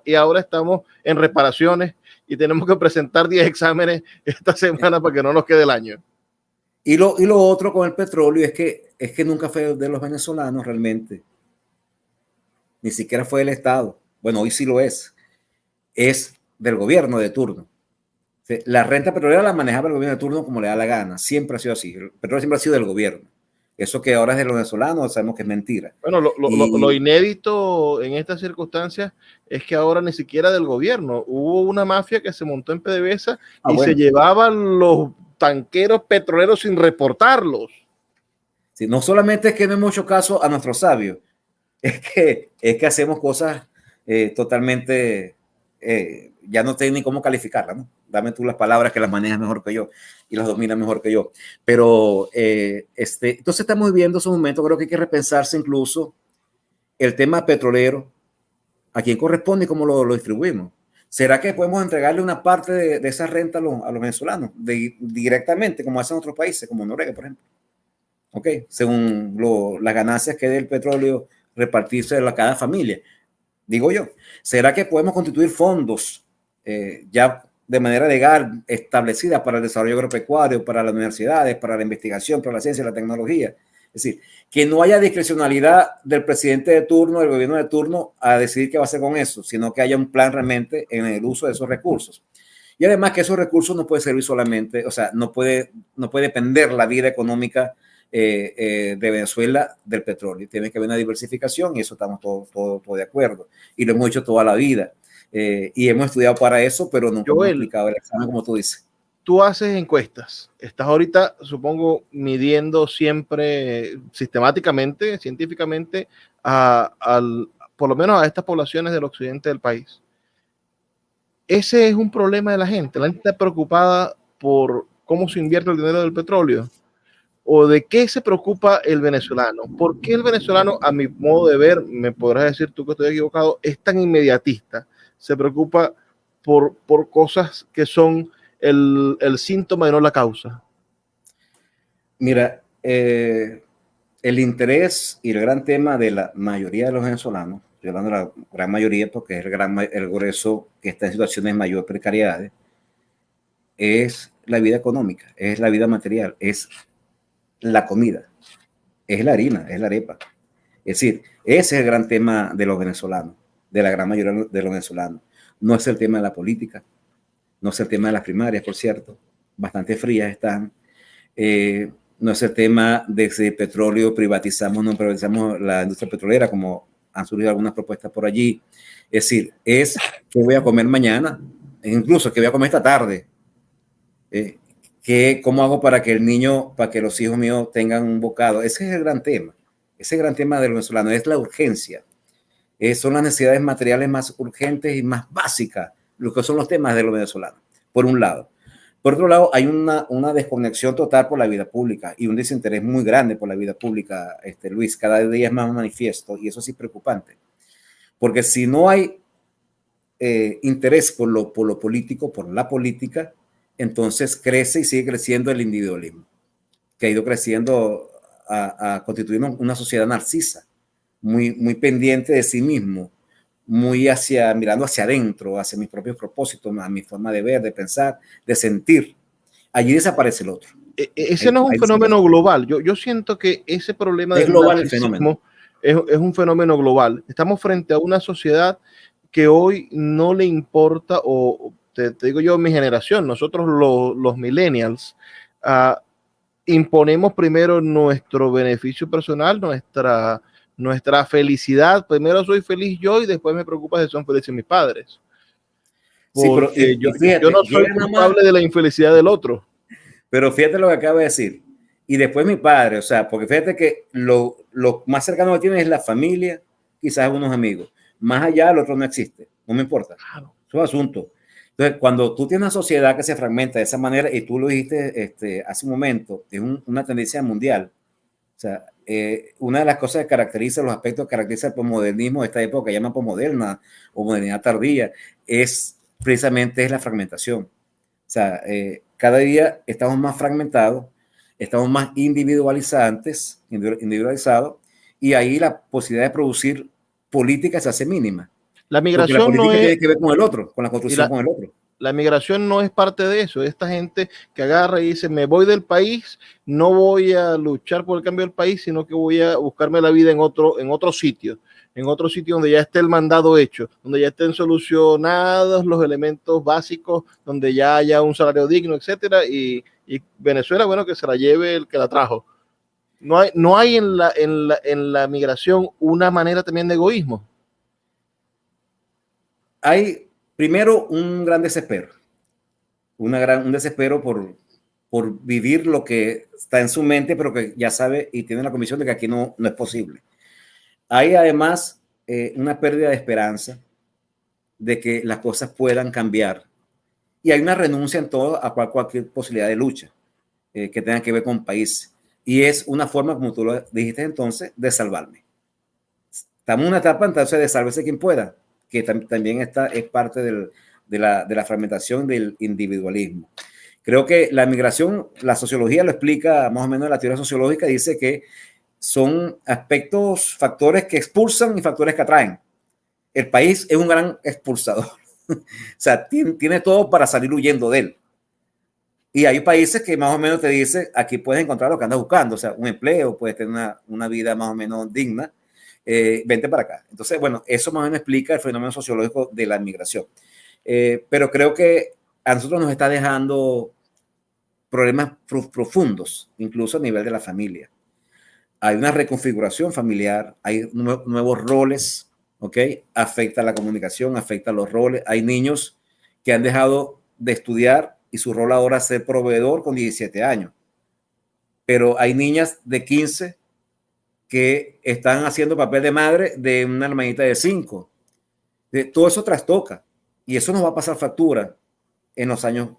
y ahora estamos en reparaciones y tenemos que presentar 10 exámenes esta semana para que no nos quede el año. Y lo otro con el petróleo es que nunca fue de los venezolanos realmente. Ni siquiera fue del Estado. Bueno, hoy sí lo es. Es del gobierno de turno. La renta petrolera la manejaba el gobierno de turno como le da la gana. Siempre ha sido así. El petróleo siempre ha sido del gobierno. Eso que ahora es de los venezolanos, sabemos que es mentira. Bueno, lo inédito en estas circunstancias es que ahora ni siquiera del gobierno. Hubo una mafia que se montó en PDVSA y se llevaban los tanqueros petroleros sin reportarlos. Sí, no solamente es que no hemos hecho caso a nuestros sabios, es que hacemos cosas totalmente, ya no sé ni cómo calificarlas, ¿no? Dame tú las palabras que las manejas mejor que yo y las dominas mejor que yo. Pero entonces estamos viviendo esos momentos, creo que hay que repensarse incluso el tema petrolero, a quién corresponde y cómo lo distribuimos. ¿Será que podemos entregarle una parte de esa renta a los venezolanos directamente, como hacen otros países, como Noruega, por ejemplo? Ok, según las ganancias que dé el petróleo, repartirse a cada familia. Digo yo, ¿será que podemos constituir fondos ya de manera legal establecida para el desarrollo agropecuario, para las universidades, para la investigación, para la ciencia y la tecnología? Es decir, que no haya discrecionalidad del presidente de turno, del gobierno de turno, a decidir qué va a hacer con eso, sino que haya un plan realmente en el uso de esos recursos. Y además que esos recursos no pueden servir solamente, o sea, no puede depender la vida económica de Venezuela del petróleo. Tiene que haber una diversificación y eso estamos todos de acuerdo. Y lo hemos hecho toda la vida. Y hemos estudiado para eso, pero nunca hemos aplicado el examen, como tú dices. Tú haces encuestas, estás ahorita, supongo, midiendo siempre sistemáticamente, científicamente, por lo menos a estas poblaciones del occidente del país. Ese es un problema de la gente está preocupada por cómo se invierte el dinero del petróleo. ¿O de qué se preocupa el venezolano? ¿Por qué el venezolano, a mi modo de ver, me podrás decir tú que estoy equivocado, es tan inmediatista? Se preocupa por cosas que son el síntoma y no la causa. Mira, el interés y el gran tema de la mayoría de los venezolanos, estoy hablando de la gran mayoría porque es el grueso que está en situaciones de mayor precariedad, es la vida económica, es la vida material, es la comida, es la harina, es la arepa. Es decir, ese es el gran tema de los venezolanos, de la gran mayoría de los venezolanos. No es el tema de la política, no es el tema de las primarias, por cierto, bastante frías están. No es el tema de si el petróleo privatizamos o no privatizamos la industria petrolera, como han surgido algunas propuestas por allí. Es decir, es qué voy a comer mañana, incluso qué voy a comer esta tarde. ¿Cómo hago para que para que los hijos míos tengan un bocado? Ese es el gran tema. Ese gran tema del venezolano es la urgencia. Son las necesidades materiales más urgentes y más básicas, lo que son los temas de los venezolanos, por un lado. Por otro lado, hay una desconexión total por la vida pública y un desinterés muy grande por la vida pública, Luis. Cada día es más manifiesto y eso sí es preocupante. Porque si no hay interés por lo político, por la política, entonces crece y sigue creciendo el individualismo, que ha ido creciendo a constituir una sociedad narcisa, muy pendiente de sí mismo, mirando hacia adentro, hacia mis propios propósitos, a mi forma de ver, de pensar, de sentir. Allí desaparece el otro. Ese no es un fenómeno global. Yo siento que ese problema es global el fenómeno. Es un fenómeno global. Estamos frente a una sociedad que hoy no le importa, o te digo yo, mi generación, nosotros los millennials, imponemos primero nuestro beneficio personal, nuestra felicidad. Primero soy feliz yo y después me preocupa si son felices mis padres. Porque sí, fíjate, yo no soy culpable de la infelicidad del otro. Pero fíjate lo que acaba de decir. Y después mi padre, o sea, porque fíjate que lo más cercano que tiene es la familia, quizás algunos amigos. Más allá, el otro no existe. No me importa. Claro. Es un asunto. Entonces, cuando tú tienes una sociedad que se fragmenta de esa manera, y tú lo dijiste hace un momento, es una tendencia mundial. O sea, una de las cosas que caracteriza, los aspectos que caracteriza el posmodernismo de esta época, que llaman posmoderna o modernidad tardía, es precisamente la fragmentación. O sea, cada día estamos más fragmentados, estamos más individualizados, y ahí la posibilidad de producir política se hace mínima. La migración no es, tiene que ver con el otro, con la construcción con el otro. La migración no es parte de eso. Esta gente que agarra y dice, me voy del país, no voy a luchar por el cambio del país, sino que voy a buscarme la vida en otro sitio donde ya esté el mandado hecho, donde ya estén solucionados los elementos básicos, donde ya haya un salario digno, etcétera, y Venezuela, bueno, que se la lleve el que la trajo. No hay en la migración una manera también de egoísmo. Hay primero un gran desespero, un desespero por vivir lo que está en su mente, pero que ya sabe y tiene la convicción de que aquí no es posible. Hay además una pérdida de esperanza de que las cosas puedan cambiar. Y hay una renuncia en todo a cualquier posibilidad de lucha que tenga que ver con país. Y es una forma, como tú lo dijiste entonces, de salvarme. Estamos en una etapa entonces de sálvese quien pueda, que también es parte de la fragmentación del individualismo. Creo que la migración, la sociología lo explica más o menos, la teoría sociológica dice que son aspectos, factores que expulsan y factores que atraen. El país es un gran expulsador. O sea, tiene todo para salir huyendo de él. Y hay países que más o menos te dicen, aquí puedes encontrar lo que andas buscando, o sea, un empleo, puedes tener una vida más o menos digna, vente para acá. Entonces, bueno, eso más o menos explica el fenómeno sociológico de la migración. Pero creo que a nosotros nos está dejando problemas profundos, incluso a nivel de la familia. Hay una reconfiguración familiar, hay nuevos roles, ¿ok? Afecta la comunicación, afecta los roles. Hay niños que han dejado de estudiar y su rol ahora es ser proveedor con 17 años. Pero hay niñas de 15 que están haciendo papel de madre de una hermanita de 5. Todo eso trastoca y eso nos va a pasar factura en los años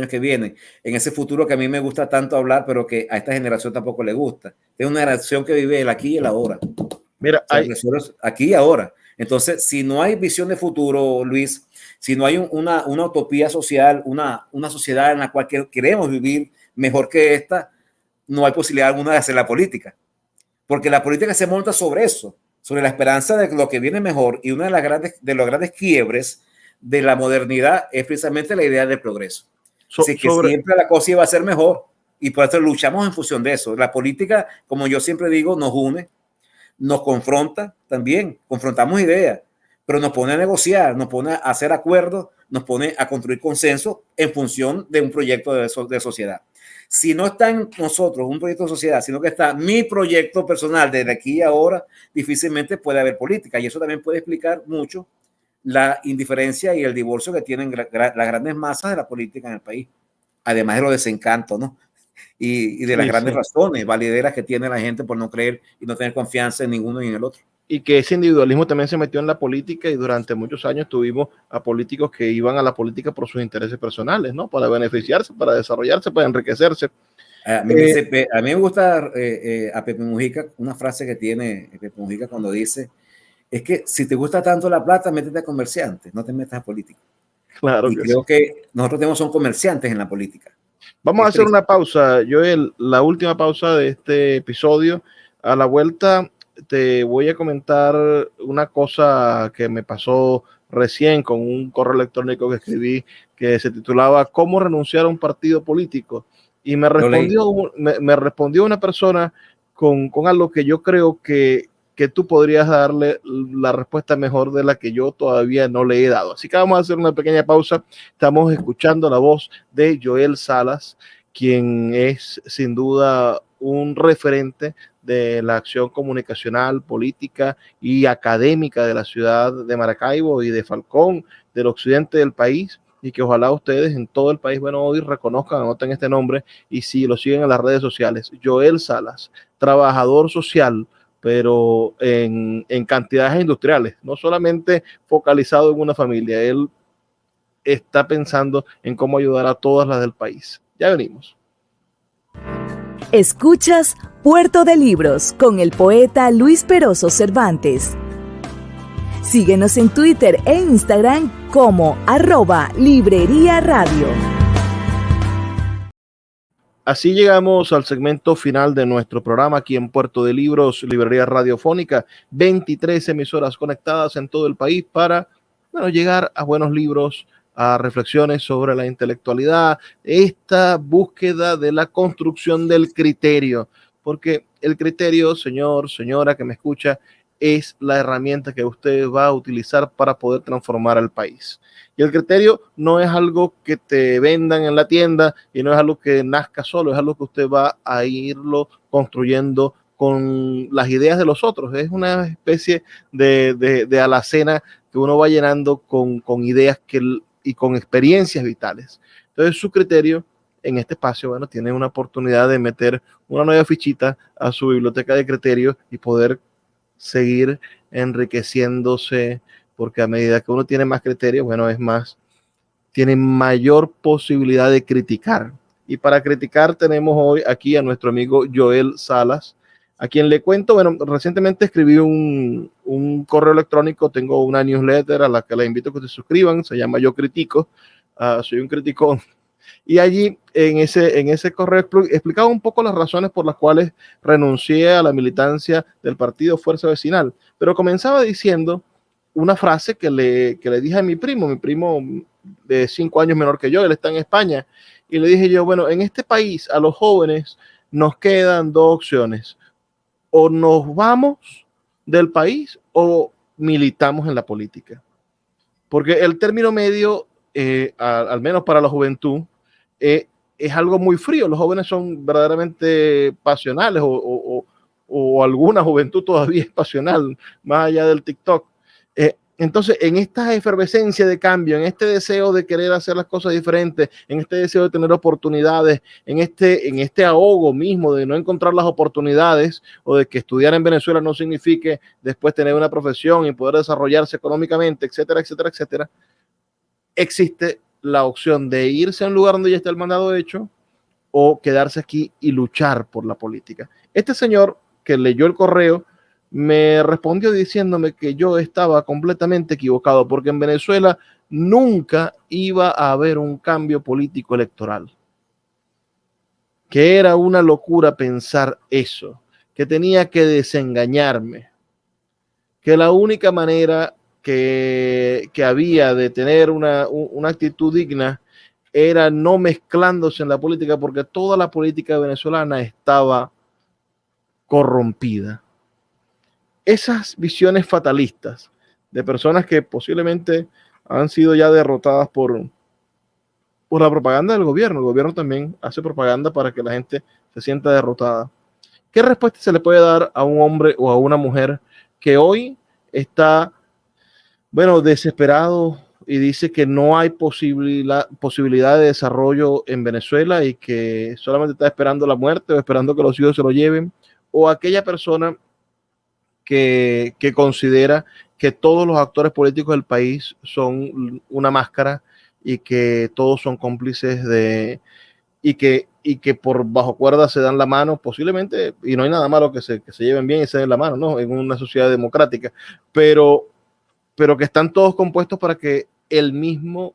que vienen, en ese futuro que a mí me gusta tanto hablar, pero que a esta generación tampoco le gusta. Es una generación que vive el aquí y el ahora. Mira, o sea, aquí y ahora. Entonces, si no hay visión de futuro, Luis, si no hay una utopía social, una sociedad en la cual queremos vivir mejor que esta, no hay posibilidad alguna de hacer la política. Porque la política se monta sobre eso, sobre la esperanza de lo que viene mejor. Y una de los grandes quiebres de la modernidad es precisamente la idea del progreso. Así que siempre la cosa iba a ser mejor. Y por eso luchamos en función de eso. La política, como yo siempre digo, nos une, nos confronta también, confrontamos ideas, pero nos pone a negociar, nos pone a hacer acuerdos, nos pone a construir consenso en función de un proyecto de sociedad. Si no está en nosotros un proyecto de sociedad, sino que está mi proyecto personal desde aquí y ahora, difícilmente puede haber política. Y eso también puede explicar mucho la indiferencia y el divorcio que tienen las grandes masas de la política en el país, además de los desencantos, ¿no? Y de las grandes razones valideras que tiene la gente por no creer y no tener confianza en ninguno ni en el otro. Y que ese individualismo también se metió en la política y durante muchos años tuvimos a políticos que iban a la política por sus intereses personales, ¿no? Para beneficiarse, para desarrollarse, para enriquecerse. A mí me gusta a Pepe Mujica, una frase que tiene Pepe Mujica cuando dice, es que si te gusta tanto la plata, métete a comerciante, no te metas a política. Claro y que creo sí. que nosotros son comerciantes en la política. Vamos a hacer una pausa, Joel, la última pausa de este episodio. A la vuelta te voy a comentar una cosa que me pasó recién con un correo electrónico que escribí que se titulaba ¿Cómo renunciar a un partido político? Y me respondió una persona con algo que yo creo que tú podrías darle la respuesta mejor de la que yo todavía no le he dado. Así que vamos a hacer una pequeña pausa. Estamos escuchando la voz de Joel Salas, quien es sin duda un referente de la acción comunicacional, política y académica de la ciudad de Maracaibo y de Falcón, del occidente del país, y que ojalá ustedes en todo el país, bueno, hoy reconozcan, anoten este nombre y si lo siguen en las redes sociales. Joel Salas, trabajador social, pero en cantidades industriales, no solamente focalizado en una familia. Él está pensando en cómo ayudar a todas las del país. Ya venimos. Escuchas Puerto de Libros con el poeta Luis Peroso Cervantes. Síguenos en Twitter e Instagram como @Librería Radio. Así llegamos al segmento final de nuestro programa aquí en Puerto de Libros, Librería Radiofónica, 23 emisoras conectadas en todo el país para, bueno, llegar a buenos libros, a reflexiones sobre la intelectualidad, esta búsqueda de la construcción del criterio, porque el criterio, señor, señora que me escucha, es la herramienta que usted va a utilizar para poder transformar al país. Y el criterio no es algo que te vendan en la tienda y no es algo que nazca solo, es algo que usted va a irlo construyendo con las ideas de los otros. Es una especie de alacena que uno va llenando con ideas y con experiencias vitales. Entonces su criterio en este espacio, bueno, tiene una oportunidad de meter una nueva fichita a su biblioteca de criterios y poder seguir enriqueciéndose, porque a medida que uno tiene más criterios, bueno, tiene mayor posibilidad de criticar. Y para criticar tenemos hoy aquí a nuestro amigo Joel Salas, a quien le cuento, bueno, recientemente escribí un correo electrónico, tengo una newsletter a la que les invito a que se suscriban, se llama Yo Critico, soy un crítico. Y allí en ese correo explicaba un poco las razones por las cuales renuncié a la militancia del partido Fuerza Vecinal, pero comenzaba diciendo una frase que le dije a mi primo de 5 años menor que yo, él está en España, y le dije yo, bueno, en este país a los jóvenes nos quedan dos opciones, o nos vamos del país o militamos en la política, porque el término medio, al menos para la juventud, es algo muy frío. Los jóvenes son verdaderamente pasionales o alguna juventud todavía es pasional, más allá del TikTok. Entonces, en esta efervescencia de cambio, en este deseo de querer hacer las cosas diferentes, en este deseo de tener oportunidades, en este ahogo mismo de no encontrar las oportunidades o de que estudiar en Venezuela no signifique después tener una profesión y poder desarrollarse económicamente, etcétera, etcétera, etcétera, existe la opción de irse a un lugar donde ya está el mandado hecho o quedarse aquí y luchar por la política. Este señor que leyó el correo me respondió diciéndome que yo estaba completamente equivocado porque en Venezuela nunca iba a haber un cambio político electoral, que era una locura pensar eso, que tenía que desengañarme, que la única manera que había de tener una actitud digna era no mezclándose en la política, porque toda la política venezolana estaba corrompida. Esas visiones fatalistas de personas que posiblemente han sido ya derrotadas por la propaganda del gobierno. El gobierno también hace propaganda para que la gente se sienta derrotada. ¿Qué respuesta se le puede dar a un hombre o a una mujer que hoy está, bueno, desesperado y dice que no hay posibilidad de desarrollo en Venezuela y que solamente está esperando la muerte o esperando que los hijos se lo lleven? O aquella persona que considera que todos los actores políticos del país son una máscara y que todos son cómplices y que por bajo cuerda se dan la mano, posiblemente, y no hay nada malo que se lleven bien y se den la mano, ¿no? En una sociedad democrática, pero que están todos compuestos para que el mismo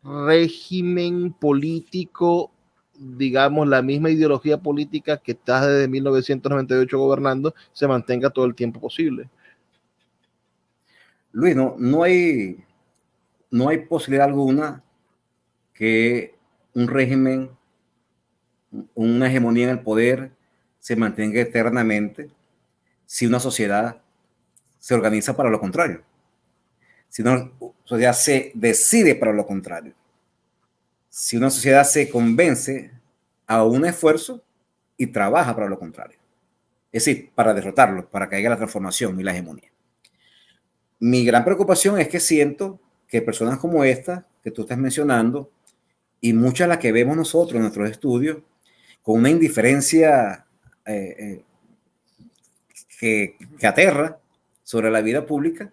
régimen político, digamos, la misma ideología política que está desde 1998 gobernando, se mantenga todo el tiempo posible. Luis, no hay posibilidad alguna que un régimen, una hegemonía en el poder se mantenga eternamente si una sociedad se organiza para lo contrario, si una sociedad se decide para lo contrario, si una sociedad se convence a un esfuerzo y trabaja para lo contrario, es decir, para derrotarlo, para que haya la transformación y la hegemonía. Mi gran preocupación es que siento que personas como esta que tú estás mencionando y muchas de las que vemos nosotros en nuestros estudios, con una indiferencia que aterra sobre la vida pública,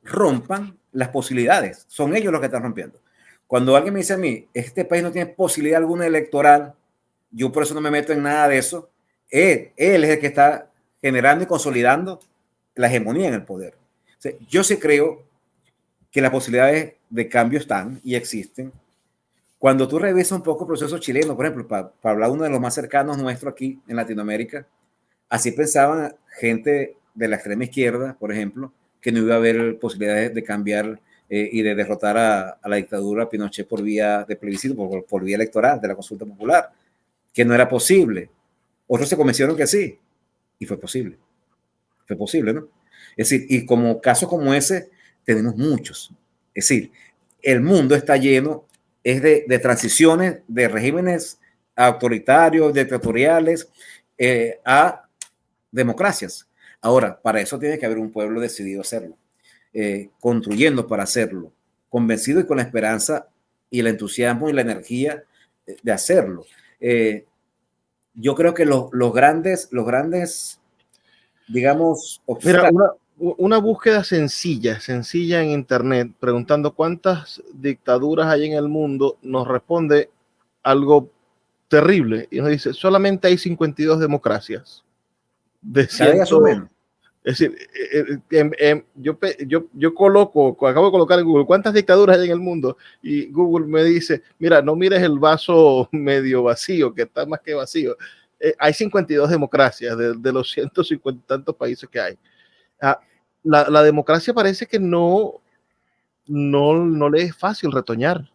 rompan las posibilidades. Son ellos los que están rompiendo. Cuando alguien me dice a mí, este país no tiene posibilidad alguna electoral, yo por eso no me meto en nada de eso, él es el que está generando y consolidando la hegemonía en el poder. O sea, yo sí creo que las posibilidades de cambio están y existen. Cuando tú revisas un poco el proceso chileno, por ejemplo, para hablar de uno de los más cercanos nuestros aquí en Latinoamérica, así pensaban gente de la extrema izquierda, por ejemplo, que no iba a haber posibilidades de cambiar y de derrotar a la dictadura Pinochet por vía de plebiscito, por vía electoral, de la consulta popular, que no era posible. Otros se convencieron que sí, y fue posible. esto es posible, ¿no? Es decir, y como casos como ese, tenemos muchos. Es decir, el mundo está lleno de transiciones de regímenes autoritarios, dictatoriales, a democracias. Ahora, para eso tiene que haber un pueblo decidido a hacerlo, construyendo para hacerlo, convencido y con la esperanza y el entusiasmo y la energía de hacerlo. Yo creo que los grandes, digamos, Mira, obstáculos. una búsqueda sencilla en internet, preguntando cuántas dictaduras hay en el mundo, nos responde algo terrible y nos dice, solamente hay 52 democracias de Cada día 100. son menos. Es decir, yo acabo de colocar en Google cuántas dictaduras hay en el mundo y Google me dice, mira, no mires el vaso medio vacío, que está más que vacío. Hay 52 democracias de los 150 y tantos países que hay. La democracia parece que no le es fácil retoñar.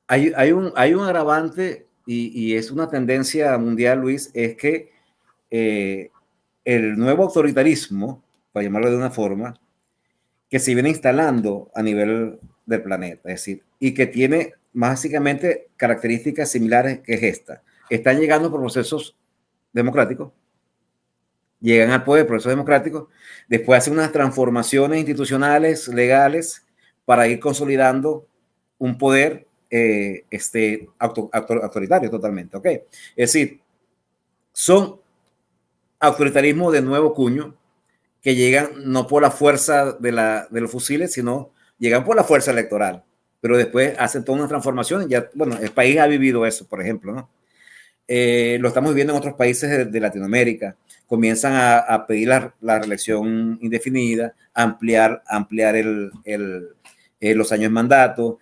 Hay un agravante y es una tendencia mundial, Luis, es que el nuevo autoritarismo, para llamarlo de una forma, que se viene instalando a nivel del planeta, es decir, y que tiene básicamente características similares que es esta. Están llegando por procesos democráticos, llegan al poder, procesos democráticos, después hacen unas transformaciones institucionales, legales, para ir consolidando un poder autoritario totalmente, ¿ok? Es decir, son autoritarismo de nuevo cuño que llegan no por la fuerza de los fusiles, sino llegan por la fuerza electoral, pero después hacen toda una transformación. Ya, bueno, el país ha vivido eso, por ejemplo, ¿no? Lo estamos viviendo en otros países de Latinoamérica. Comienzan a pedir la reelección indefinida, ampliar los años de mandato,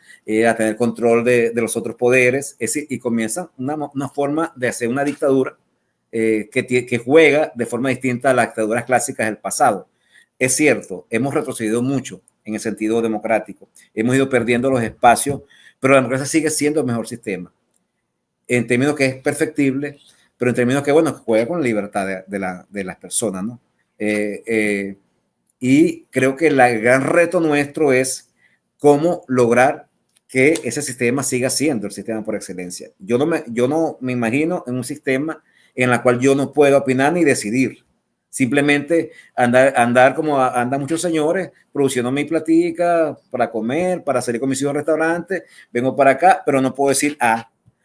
a tener control de los otros poderes, y comienzan una forma de hacer una dictadura que juega de forma distinta a las dictaduras clásicas del pasado. Es cierto, hemos retrocedido mucho en el sentido democrático, hemos ido perdiendo los espacios, pero la democracia sigue siendo el mejor sistema, en términos que es perfectible, pero en términos que, bueno, juega con la libertad de las personas, ¿no? Y creo que el gran reto nuestro es cómo lograr que ese sistema siga siendo el sistema por excelencia. Yo no me imagino en un sistema en la cual yo no puedo opinar ni decidir. Simplemente andar como andan muchos señores, produciendo mi platica para comer, para salir con mis hijos al restaurante, vengo para acá, pero no puedo decir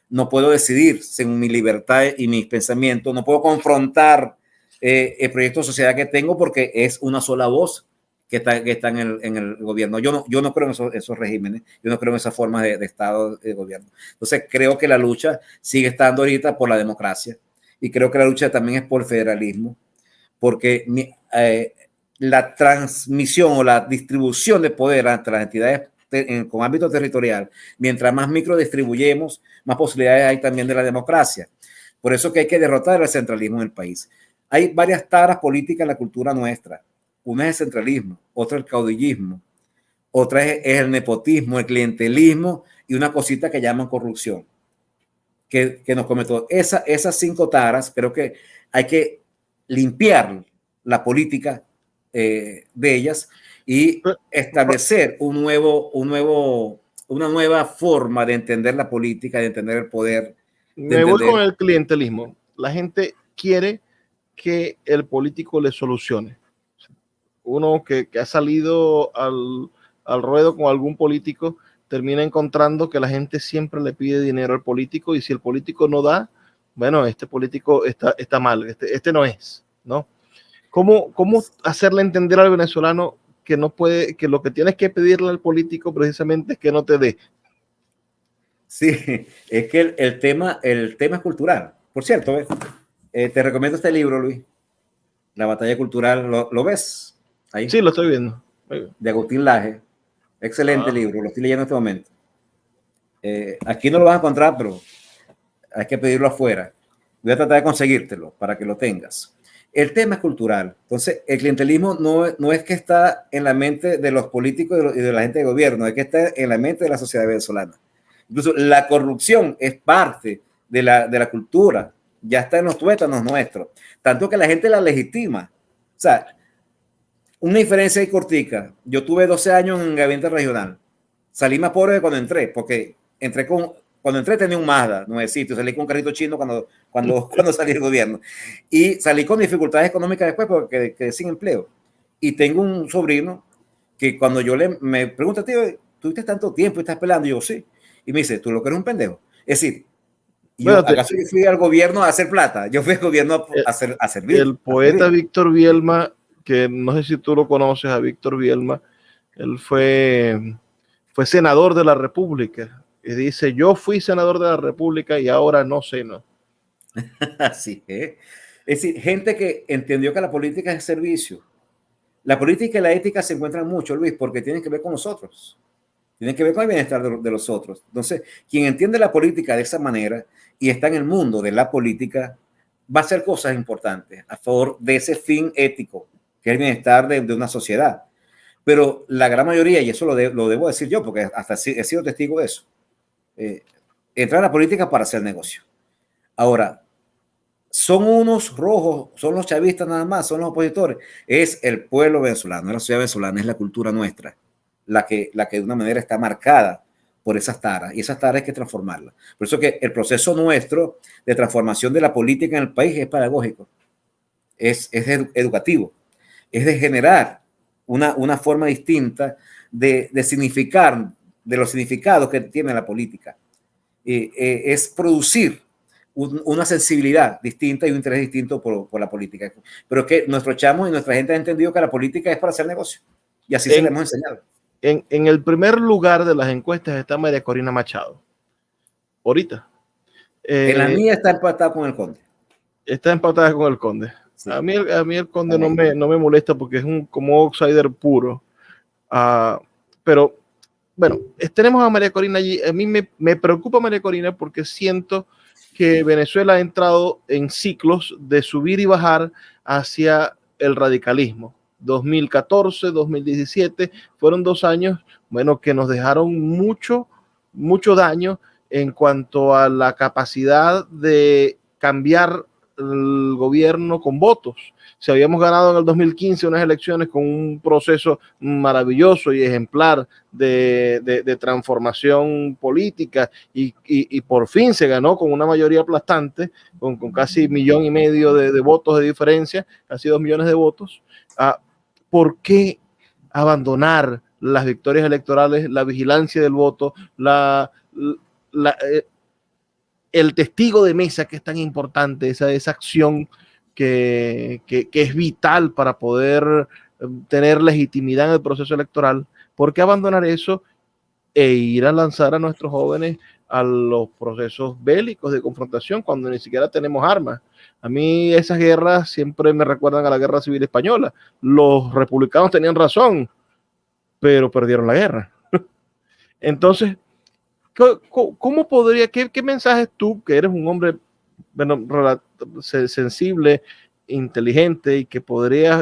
no puedo decidir según mi libertad y mis pensamientos, no puedo confrontar el proyecto de sociedad que tengo porque es una sola voz que está en el gobierno. Yo no creo en esos regímenes, yo no creo en esas formas de Estado de gobierno. Entonces creo que la lucha sigue estando ahorita por la democracia y creo que la lucha también es por el federalismo, porque la transmisión o la distribución de poder entre las entidades con ámbito territorial, mientras más micro distribuyemos, más posibilidades hay también de la democracia. Por eso que hay que derrotar el centralismo en el país. Hay varias taras políticas en la cultura nuestra. Una es el centralismo, otra el caudillismo, otra es el nepotismo, el clientelismo y una cosita que llaman corrupción, que nos comentó. Esas 5 taras, creo que hay que limpiar la política de ellas y establecer una nueva forma de entender la política, de entender el poder. Me voy con el clientelismo. La gente quiere que el político le solucione. Uno que ha salido al ruedo con algún político termina encontrando que la gente siempre le pide dinero al político y si el político no da, bueno, este político está mal, este no es, ¿no? ¿Cómo hacerle entender al venezolano que no puede, que lo que tienes que pedirle al político precisamente es que no te dé? Sí, es que el tema es cultural. Por cierto, te recomiendo este libro, Luis, La batalla cultural. ¿Lo ves? Ahí. Sí, lo estoy viendo. De Agustín Laje. Excelente libro, lo estoy leyendo en este momento. Aquí no lo vas a encontrar, pero hay que pedirlo afuera. Voy a tratar de conseguírtelo para que lo tengas. El tema es cultural. Entonces, el clientelismo no es que está en la mente de los políticos y de la gente de gobierno, es que está en la mente de la sociedad venezolana. Incluso la corrupción es parte de la cultura, ya está en los tuétanos nuestros, tanto que la gente la legitima. O sea, Una diferencia ahí cortica. Yo tuve 12 años en gabinete regional. Salí más pobre de cuando entré, porque cuando entré tenía un Mazda, nuevecito, salí con un carrito chino cuando salí del gobierno. Y salí con dificultades económicas después porque quedé sin empleo. Y tengo un sobrino que cuando me pregunta, tío, ¿tuviste tanto tiempo y estás pelando? Y yo, sí. Y me dice, tú lo que eres un pendejo. Es decir, Bueno, ¿acaso yo fui al gobierno a hacer plata? Yo fui al gobierno a servir. el poeta Víctor Bielma, que no sé si tú lo conoces a Víctor Bielma, él fue senador de la República. Y dice, yo fui senador de la República y ahora no sé, ¿no? Así es. Es decir, gente que entendió que la política es servicio. La política y la ética se encuentran mucho, Luis, porque tienen que ver con nosotros. Tienen que ver con el bienestar de los otros. Entonces, quien entiende la política de esa manera y está en el mundo de la política, va a hacer cosas importantes a favor de ese fin ético, que es el bienestar de una sociedad. Pero la gran mayoría, y eso lo debo decir yo, porque hasta he sido testigo de eso, entrar a la política para hacer negocio. Ahora, son unos rojos, son los chavistas nada más, son los opositores. Es el pueblo venezolano, es la sociedad venezolana, es la cultura nuestra, la que de una manera está marcada por esas taras, y esas taras hay que transformarlas. Por eso que el proceso nuestro de transformación de la política en el país es pedagógico, es educativo, es de generar una forma distinta de significar, de los significados que tiene la política. Es producir una sensibilidad distinta y un interés distinto por la política. Pero es que nuestros chamos y nuestra gente ha entendido que la política es para hacer negocio. Y así se le hemos enseñado. En el primer lugar de las encuestas está María Corina Machado. Ahorita. En la mía está empatada con el Conde. Está empatada con el Conde. Sí. A mí el Conde no me molesta porque es como outsider puro. Pero bueno, tenemos a María Corina allí. A mí me preocupa María Corina porque siento que Venezuela ha entrado en ciclos de subir y bajar hacia el radicalismo. 2014, 2017 fueron 2 años, bueno, que nos dejaron mucho daño en cuanto a la capacidad de cambiar el gobierno con votos. Si habíamos ganado en el 2015 unas elecciones con un proceso maravilloso y ejemplar de transformación política y por fin se ganó con una mayoría aplastante, con casi 1,5 millones de votos de diferencia, casi 2 millones de votos. ¿Por qué abandonar las victorias electorales, la vigilancia del voto, el testigo de mesa, que es tan importante, esa acción que es vital para poder tener legitimidad en el proceso electoral? ¿Por qué abandonar eso e ir a lanzar a nuestros jóvenes a los procesos bélicos de confrontación cuando ni siquiera tenemos armas? A mí esas guerras siempre me recuerdan a la Guerra Civil Española. Los republicanos tenían razón, pero perdieron la guerra. Entonces, ¿cómo podría, qué mensajes tú, que eres un hombre sensible, inteligente y que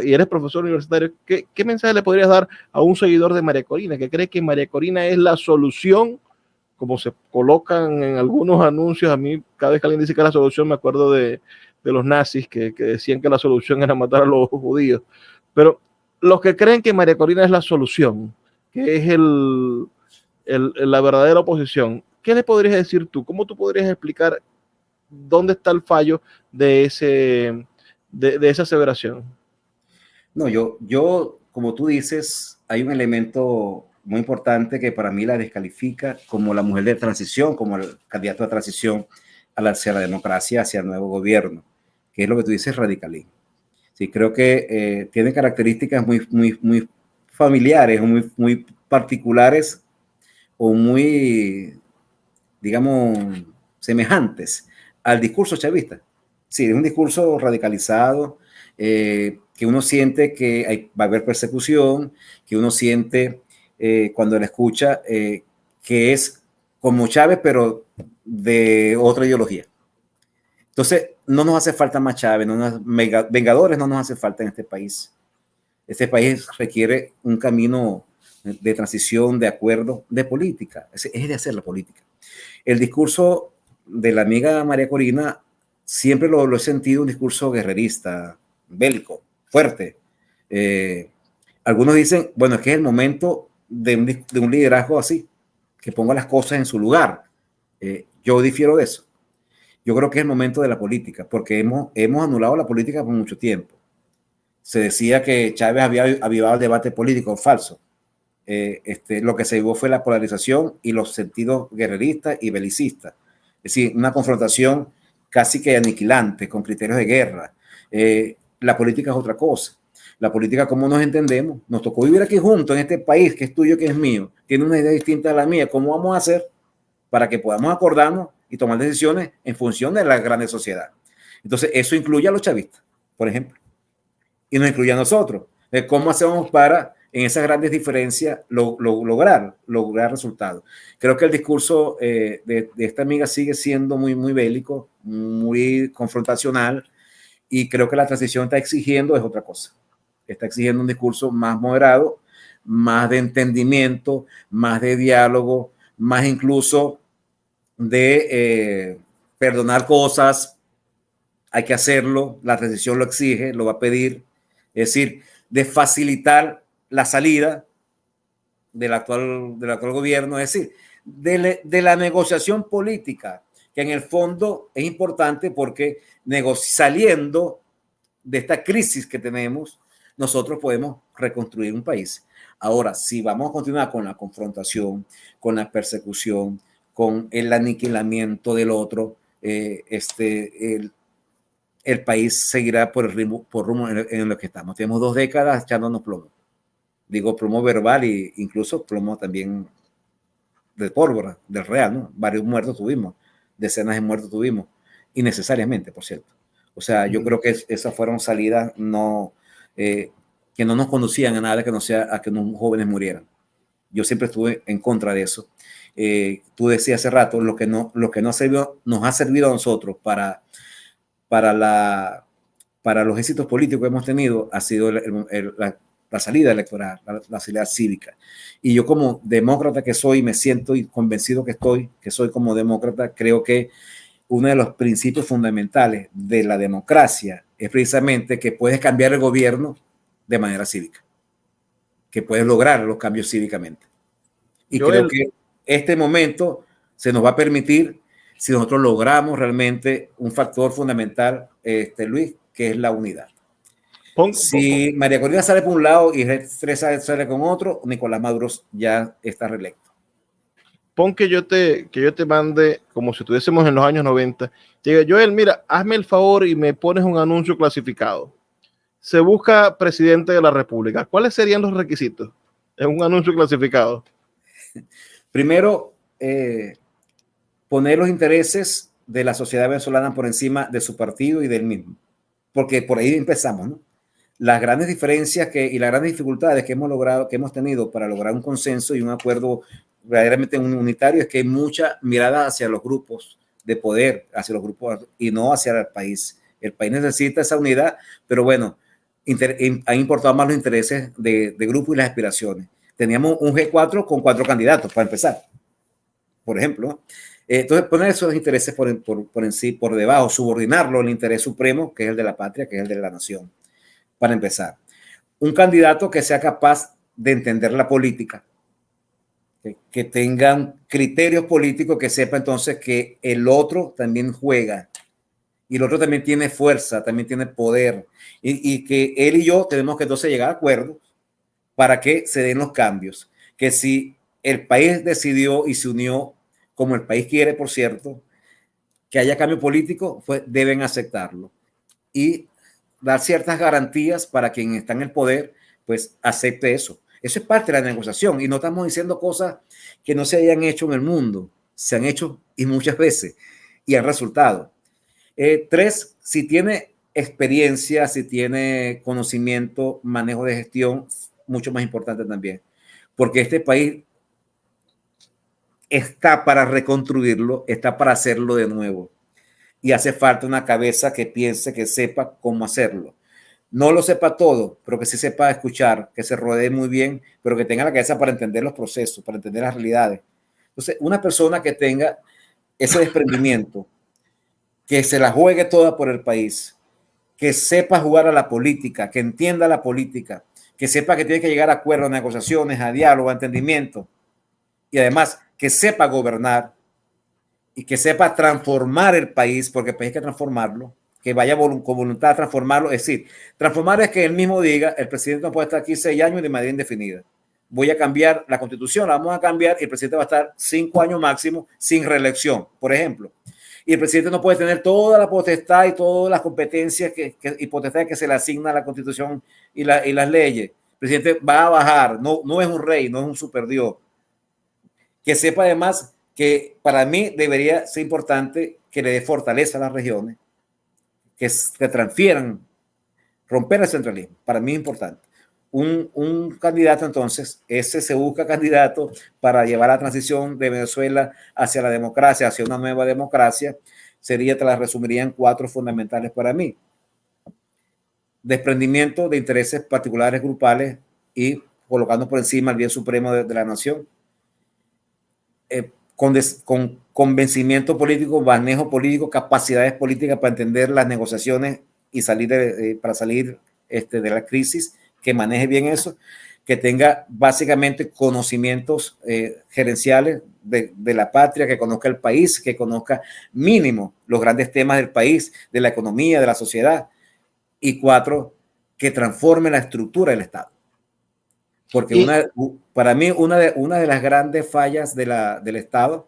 y eres profesor universitario, qué mensaje le podrías dar a un seguidor de María Corina que cree que María Corina es la solución, como se colocan en algunos anuncios? A mí, cada vez que alguien dice que es la solución, me acuerdo de los nazis que decían que la solución era matar a los judíos. Pero los que creen que María Corina es la solución, que es la verdadera oposición, ¿qué le podrías decir tú? ¿Cómo tú podrías explicar dónde está el fallo de esa aseveración? No, yo, como tú dices, hay un elemento muy importante que para mí la descalifica como la mujer de transición, como el candidato de transición hacia la democracia, hacia el nuevo gobierno, que es lo que tú dices, radicalismo. Sí, creo que tiene características muy familiares, muy particulares o muy, digamos, semejantes al discurso chavista. Sí, es un discurso radicalizado, que uno siente que va a haber persecución, que uno siente cuando la escucha que es como Chávez, pero de otra ideología. Entonces, no nos hace falta más Chávez, vengadores no nos hace falta en este país. Este país requiere un camino de transición, de acuerdo, de política, es de hacer la política. El discurso de la amiga María Corina siempre lo he sentido un discurso guerrerista, bélico, fuerte, Algunos dicen, bueno, es que es el momento de un liderazgo así, que ponga las cosas en su lugar. Yo difiero de eso. Yo creo que es el momento de la política, porque hemos anulado la política por mucho tiempo. Se decía que Chávez había avivado el debate político, falso. Lo que se vio fue la polarización y los sentidos guerreristas y belicistas. Es decir, una confrontación casi que aniquilante, con criterios de guerra. La política es otra cosa. La política, ¿cómo nos entendemos? Nos tocó vivir aquí juntos, en este país, que es tuyo, que es mío. Tiene una idea distinta a la mía. ¿Cómo vamos a hacer para que podamos acordarnos y tomar decisiones en función de la grande sociedad? Entonces, eso incluye a los chavistas, por ejemplo, y nos incluye a nosotros. ¿Cómo hacemos para, en esas grandes diferencias, lograr resultados? Creo que el discurso de esta amiga sigue siendo muy, muy bélico, muy confrontacional, y creo que la transición está exigiendo es otra cosa. Está exigiendo un discurso más moderado, más de entendimiento, más de diálogo, más incluso de perdonar cosas. Hay que hacerlo, la transición lo exige, lo va a pedir. Es decir, de facilitar la salida del actual gobierno, es decir, de la negociación política, que en el fondo es importante porque saliendo de esta crisis que tenemos, nosotros podemos reconstruir un país. Ahora, si vamos a continuar con la confrontación, con la persecución, con el aniquilamiento del otro, el país seguirá por rumbo en lo que estamos. Tenemos 2 décadas echándonos plomo. Digo, plomo verbal e incluso plomo también de pólvora, del real, ¿no? Varios muertos tuvimos, decenas de muertos tuvimos, innecesariamente, por cierto. O sea, yo creo que esas fueron salidas que no nos conducían a nada que no sea a que unos jóvenes murieran. Yo siempre estuve en contra de eso. Tú decías hace rato, lo que no nos ha servido a nosotros para los éxitos políticos que hemos tenido ha sido la salida electoral, la salida cívica. Y yo, como demócrata que soy, me siento y convencido que soy como demócrata, creo que uno de los principios fundamentales de la democracia es precisamente que puedes cambiar el gobierno de manera cívica, que puedes lograr los cambios cívicamente. Y creo que este momento se nos va a permitir, si nosotros logramos realmente un factor fundamental, Luis, que es la unidad. Si María Corina sale por un lado y Teresa sale con otro, Nicolás Maduro ya está reelecto. Pon que yo te mande, como si estuviésemos en los años 90, te diga, Joel, mira, hazme el favor y me pones un anuncio clasificado. Se busca presidente de la República. ¿Cuáles serían los requisitos en un anuncio clasificado? Primero, poner los intereses de la sociedad venezolana por encima de su partido y del mismo. Porque por ahí empezamos, ¿no? Las grandes diferencias y las grandes dificultades que hemos tenido para lograr un consenso y un acuerdo verdaderamente unitario es que hay mucha mirada hacia los grupos de poder, hacia los grupos y no hacia el país. El país necesita esa unidad, pero bueno, han importado más los intereses de grupo y las aspiraciones. Teníamos un G4 con 4 candidatos para empezar, por ejemplo. Entonces, poner esos intereses por debajo, subordinarlo al interés supremo, que es el de la patria, que es el de la nación, para empezar. Un candidato que sea capaz de entender la política, que tengan criterios políticos, que sepa entonces que el otro también juega y el otro también tiene fuerza, también tiene poder, y que él y yo tenemos que entonces llegar a acuerdos para que se den los cambios. Que si el país decidió y se unió, como el país quiere, por cierto, que haya cambio político, pues deben aceptarlo y dar ciertas garantías para quien está en el poder, pues acepte eso. Eso es parte de la negociación y no estamos diciendo cosas que no se hayan hecho en el mundo. Se han hecho y muchas veces y han resultado. 3, si tiene experiencia, si tiene conocimiento, manejo de gestión, mucho más importante también, porque este país está para reconstruirlo, está para hacerlo de nuevo y hace falta una cabeza que piense, que sepa cómo hacerlo. No lo sepa todo, pero que sí sepa escuchar, que se rodee muy bien, pero que tenga la cabeza para entender los procesos, para entender las realidades. Entonces, una persona que tenga ese desprendimiento, que se la juegue toda por el país, que sepa jugar a la política, que entienda la política, que sepa que tiene que llegar a acuerdos, a negociaciones, a diálogo, a entendimiento, y además que sepa gobernar y que sepa transformar el país, porque el país hay que transformarlo, que vaya con voluntad a transformarlo. Es decir, transformar es que él mismo diga, el presidente no puede estar aquí 6 años de manera indefinida. Voy a cambiar la constitución, la vamos a cambiar y el presidente va a estar 5 años máximo sin reelección, por ejemplo. Y el presidente no puede tener toda la potestad y todas las competencias y potestades que se le asigna a la constitución y las leyes. El presidente va a bajar, no es un rey, no es un superdios. Que sepa además que para mí debería ser importante que le dé fortaleza a las regiones, que transfieran, romper el centralismo. Para mí es importante. Un candidato, entonces, ese se busca candidato para llevar la transición de Venezuela hacia la democracia, hacia una nueva democracia, te la resumiría en 4 fundamentales para mí. Desprendimiento de intereses particulares, grupales y colocando por encima el bien supremo de la nación. Con convencimiento político, manejo político, capacidades políticas para entender las negociaciones y para salir de la crisis, que maneje bien eso, que tenga básicamente conocimientos gerenciales de la patria, que conozca el país, que conozca mínimo los grandes temas del país, de la economía, de la sociedad. Y 4, que transforme la estructura del Estado. Porque para mí una de las grandes fallas del Estado,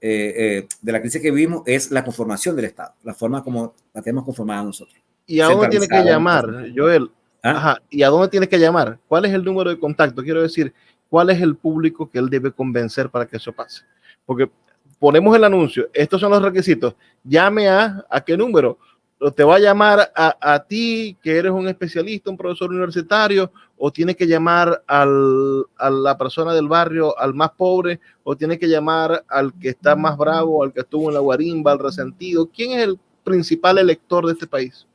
de la crisis que vivimos, es la conformación del Estado, la forma como la tenemos conformada nosotros. ¿Y a dónde tiene que llamar, Joel? Ajá, ¿y a dónde tiene que llamar? ¿Cuál es el número de contacto? Quiero decir, ¿cuál es el público que él debe convencer para que eso pase? Porque ponemos el anuncio, estos son los requisitos, llame a qué número. ¿Te va a llamar a ti, que eres un especialista, un profesor universitario, o tiene que llamar a la persona del barrio, al más pobre, o tiene que llamar al que está más bravo, al que estuvo en la guarimba, al resentido? ¿Quién es el principal elector de este país?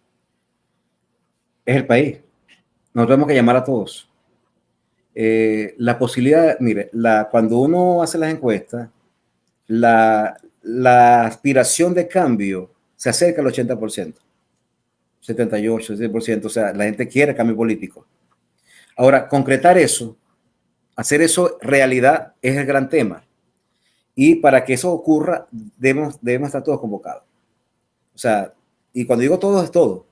Es el país. Nos tenemos que llamar a todos. La posibilidad, mire, cuando uno hace las encuestas, la aspiración de cambio se acerca al 80%, 78%, 70%, o sea, la gente quiere cambio político. Ahora, concretar eso, hacer eso realidad es el gran tema. Y para que eso ocurra, debemos estar todos convocados. O sea, y cuando digo todos, es todo.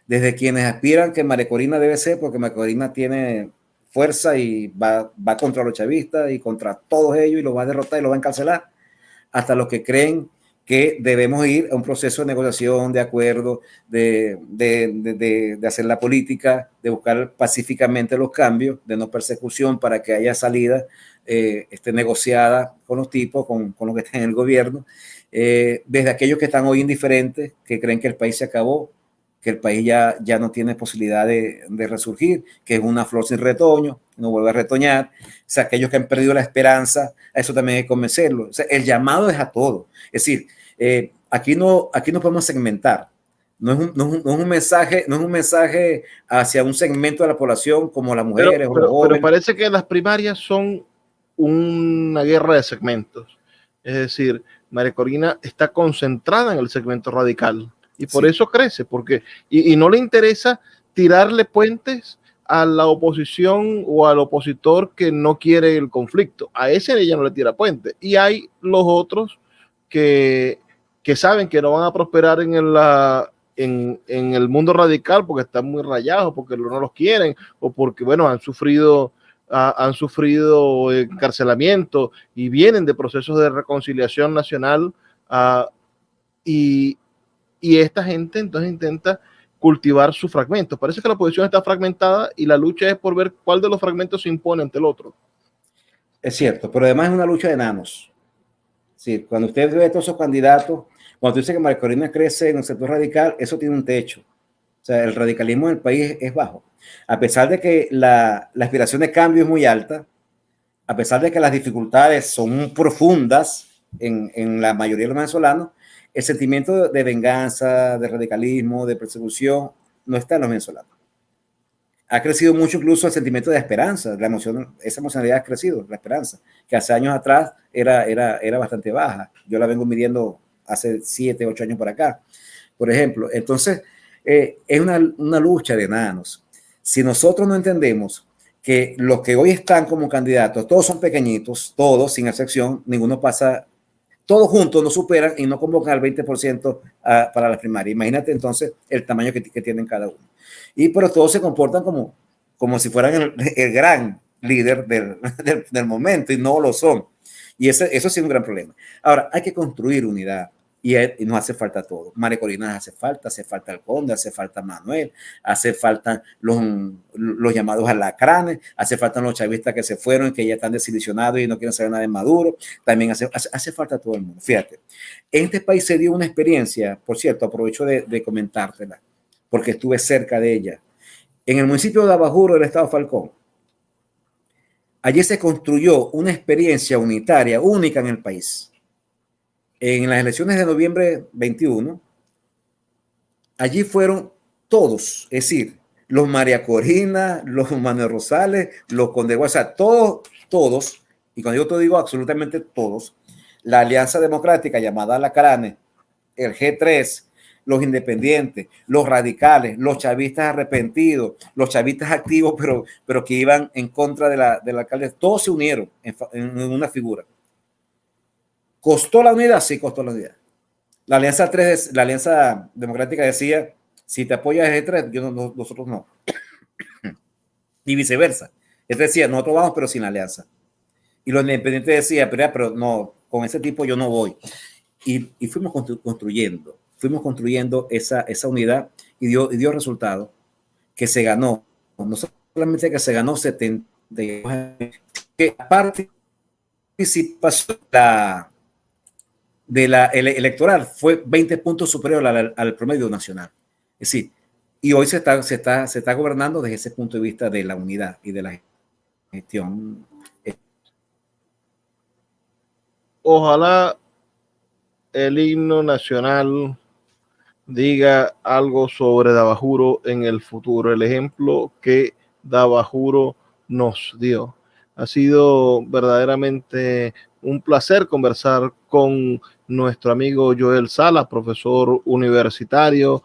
Desde quienes aspiran que María Corina debe ser, porque María Corina tiene fuerza y va contra los chavistas y contra todos ellos y los va a derrotar y los va a encarcelar, hasta los que creen que debemos ir a un proceso de negociación, de acuerdo, de hacer la política, de buscar pacíficamente los cambios, de no persecución para que haya salida negociada con los tipos, con los que están en el gobierno, desde aquellos que están hoy indiferentes, que creen que el país se acabó, que el país ya no tiene posibilidad de resurgir, que es una flor sin retoño, no vuelve a retoñar. O sea, aquellos que han perdido la esperanza, a eso también hay que convencerlo. O sea, el llamado es a todo. Es decir, aquí no podemos segmentar. No es un mensaje hacia un segmento de la población como las mujeres o los jóvenes. Pero parece que las primarias son una guerra de segmentos. Es decir, María Corina está concentrada en el segmento radical. Y por eso crece, porque y no le interesa tirarle puentes a la oposición o al opositor que no quiere el conflicto. A ese ella no le tira puentes. Y hay los otros que saben que no van a prosperar en el mundo radical porque están muy rayados, porque no los quieren, o porque, bueno, han sufrido encarcelamiento y vienen de procesos de reconciliación nacional y esta gente entonces intenta cultivar sus fragmentos. Parece que la oposición está fragmentada y la lucha es por ver cuál de los fragmentos se impone ante el otro. Es cierto, pero además es una lucha de enanos. Sí, cuando usted ve a todos esos candidatos, cuando dice que María Corina crece en el sector radical, eso tiene un techo. O sea, el radicalismo en el país es bajo. A pesar de que la aspiración de cambio es muy alta, a pesar de que las dificultades son profundas en la mayoría de los venezolanos, el sentimiento de venganza, de radicalismo, de persecución, no está en los venezolanos. Ha crecido mucho incluso el sentimiento de esperanza, esa emocionalidad ha crecido, la esperanza, que hace años atrás era bastante baja. Yo la vengo midiendo hace 7, 8 años por acá, por ejemplo. Entonces, es una lucha de enanos. Si nosotros no entendemos que los que hoy están como candidatos, todos son pequeñitos, todos sin excepción, ninguno pasa, todos juntos no superan y no convocan al 20% para la primaria. Imagínate entonces el tamaño que tienen cada uno. Pero todos se comportan como si fueran el gran líder del momento y no lo son. Y eso sí es un gran problema. Ahora, hay que construir unidad y nos hace falta todo. María Corina hace falta el Conde, hace falta Manuel, hace falta los llamados alacranes, hace falta los chavistas que se fueron y que ya están desilusionados y no quieren saber nada de Maduro. También hace falta todo el mundo. Fíjate, en este país se dio una experiencia, por cierto, aprovecho de comentártela, porque estuve cerca de ella. En el municipio de Abajuro del estado Falcón, allí se construyó una experiencia unitaria única en el país. En las elecciones de noviembre 21, allí fueron todos, es decir, los María Corina, los Manuel Rosales, los Conde, o sea, todos, y cuando yo te digo absolutamente todos, la Alianza Democrática llamada Alacranes, el G3, los independientes, los radicales, los chavistas arrepentidos, los chavistas activos, pero que iban en contra del alcalde, todos se unieron en una figura. ¿Costó la unidad? Sí, costó la unidad. La Alianza Democrática decía, si te apoyas el G3, nosotros no. Y viceversa. Él decía, nosotros vamos, pero sin alianza. Y los independientes decían, pero no, con ese tipo yo no voy. Y fuimos construyendo esa unidad y dio resultado que se ganó. No solamente que se ganó 70, que la participación electoral fue 20 puntos superior al promedio nacional. Es decir, y hoy se está gobernando desde ese punto de vista de la unidad y de la gestión. Ojalá el himno nacional diga algo sobre Dabajuro en el futuro, el ejemplo que Dabajuro nos dio. Ha sido verdaderamente un placer conversar con nuestro amigo Joel Salas, profesor universitario,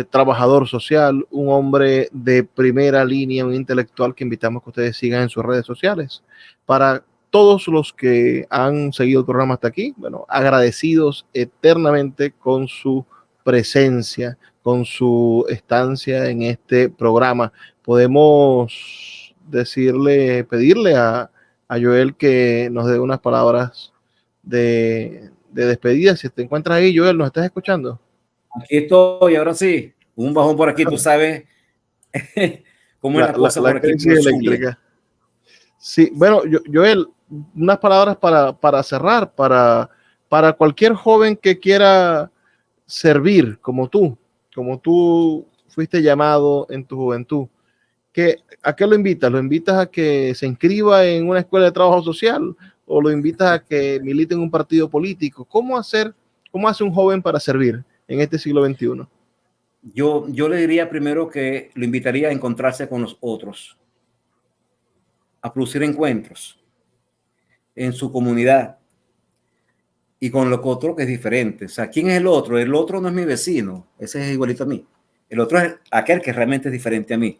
trabajador social, un hombre de primera línea, un intelectual que invitamos que ustedes sigan en sus redes sociales. Para todos los que han seguido el programa hasta aquí, bueno, agradecidos eternamente con su presencia, con su estancia en este programa. Podemos pedirle a Joel que nos dé unas palabras de despedida. Si te encuentras ahí, Joel, ¿nos estás escuchando? Aquí estoy, ahora sí. Un bajón por aquí, tú sabes cómo es la cosa por aquí. Crisis eléctrica. Sí, bueno, Joel, unas palabras para cerrar, para cualquier joven que quiera servir como tú fuiste llamado en tu juventud. ¿A qué lo invitas? ¿Lo invitas a que se inscriba en una escuela de trabajo social o lo invitas a que milite en un partido político? ¿Cómo hace un joven para servir en este siglo XXI? Yo le diría primero que lo invitaría a encontrarse con los otros, a producir encuentros en su comunidad y con lo otro que es diferente. O sea, ¿quién es el otro? El otro no es mi vecino, ese es igualito a mí. El otro es aquel que realmente es diferente a mí.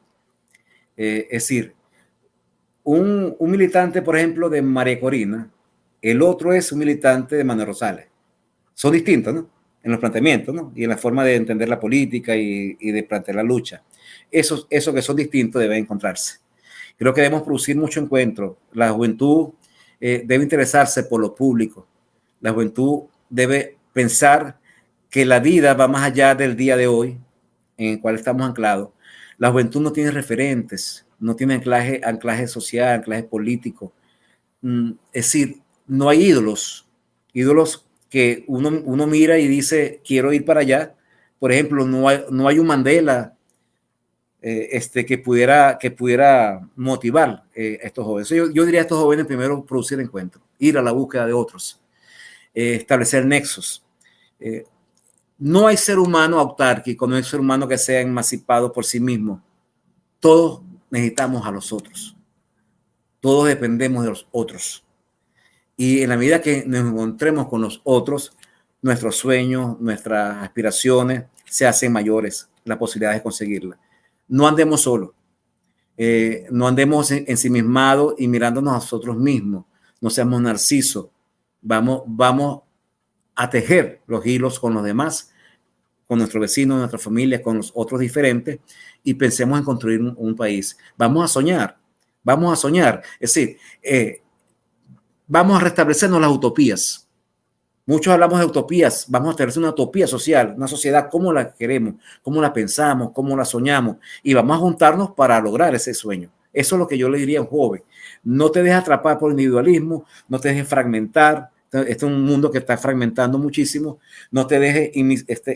Es decir, un militante, por ejemplo, de María Corina, el otro es un militante de Manuel Rosales. Son distintos, ¿no? En los planteamientos, ¿no? Y en la forma de entender la política y de plantear la lucha. Eso que son distintos deben encontrarse. Creo que debemos producir mucho encuentro. La juventud debe interesarse por lo público. La juventud debe pensar que la vida va más allá del día de hoy en el cual estamos anclados. La juventud no tiene referentes, no tiene anclaje social, anclaje político. Es decir, no hay ídolos que uno mira y dice, quiero ir para allá. Por ejemplo, no hay un Mandela que pudiera motivar a estos jóvenes. Yo diría a estos jóvenes primero producir encuentros, ir a la búsqueda de otros, establecer nexos. No hay ser humano autárquico, no hay ser humano que sea emancipado por sí mismo. Todos necesitamos a los otros. Todos dependemos de los otros. Y en la medida que nos encontremos con los otros, nuestros sueños, nuestras aspiraciones se hacen mayores, la posibilidad de conseguirlas. No andemos solos. No andemos ensimismados y mirándonos a nosotros mismos. No seamos narcisos. Vamos a tejer los hilos con los demás, con nuestros vecinos, nuestra familia, con los otros diferentes, y pensemos en construir un país. Vamos a soñar. Es decir, vamos a restablecernos las utopías. Muchos hablamos de utopías. Vamos a establecer una utopía social, una sociedad como la queremos, como la pensamos, como la soñamos, y vamos a juntarnos para lograr ese sueño. Eso es lo que yo le diría a un joven. No te dejes atrapar por el individualismo, no te dejes fragmentar. Este es un mundo que está fragmentando muchísimo. No te dejes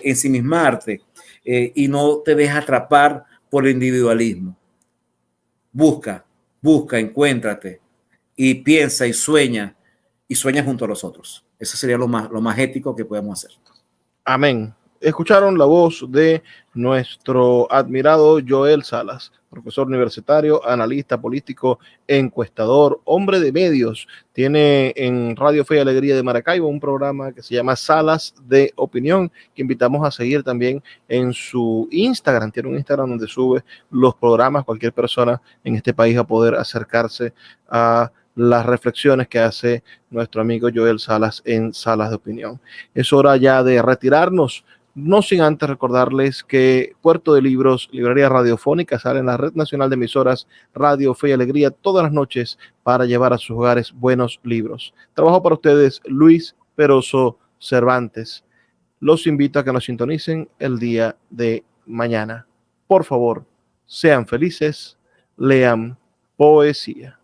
ensimismarte y no te dejes atrapar por el individualismo. Busca, encuéntrate y piensa y sueña junto a los otros. Eso sería lo más ético que podemos hacer. Amén. Escucharon la voz de nuestro admirado Joel Salas, profesor universitario, analista político, encuestador, hombre de medios. Tiene en Radio Fe y Alegría de Maracaibo un programa que se llama Salas de Opinión, que invitamos a seguir también en su Instagram. Tiene un Instagram donde sube los programas. Cualquier persona en este país va a poder acercarse a las reflexiones que hace nuestro amigo Joel Salas en Salas de Opinión. Es hora ya de retirarnos, no sin antes recordarles que Puerto de Libros, librería radiofónica, sale en la Red Nacional de Emisoras Radio Fe y Alegría todas las noches para llevar a sus hogares buenos libros. Trabajo para ustedes Luis Peroso Cervantes. Los invito a que nos sintonicen el día de mañana. Por favor, sean felices, lean poesía.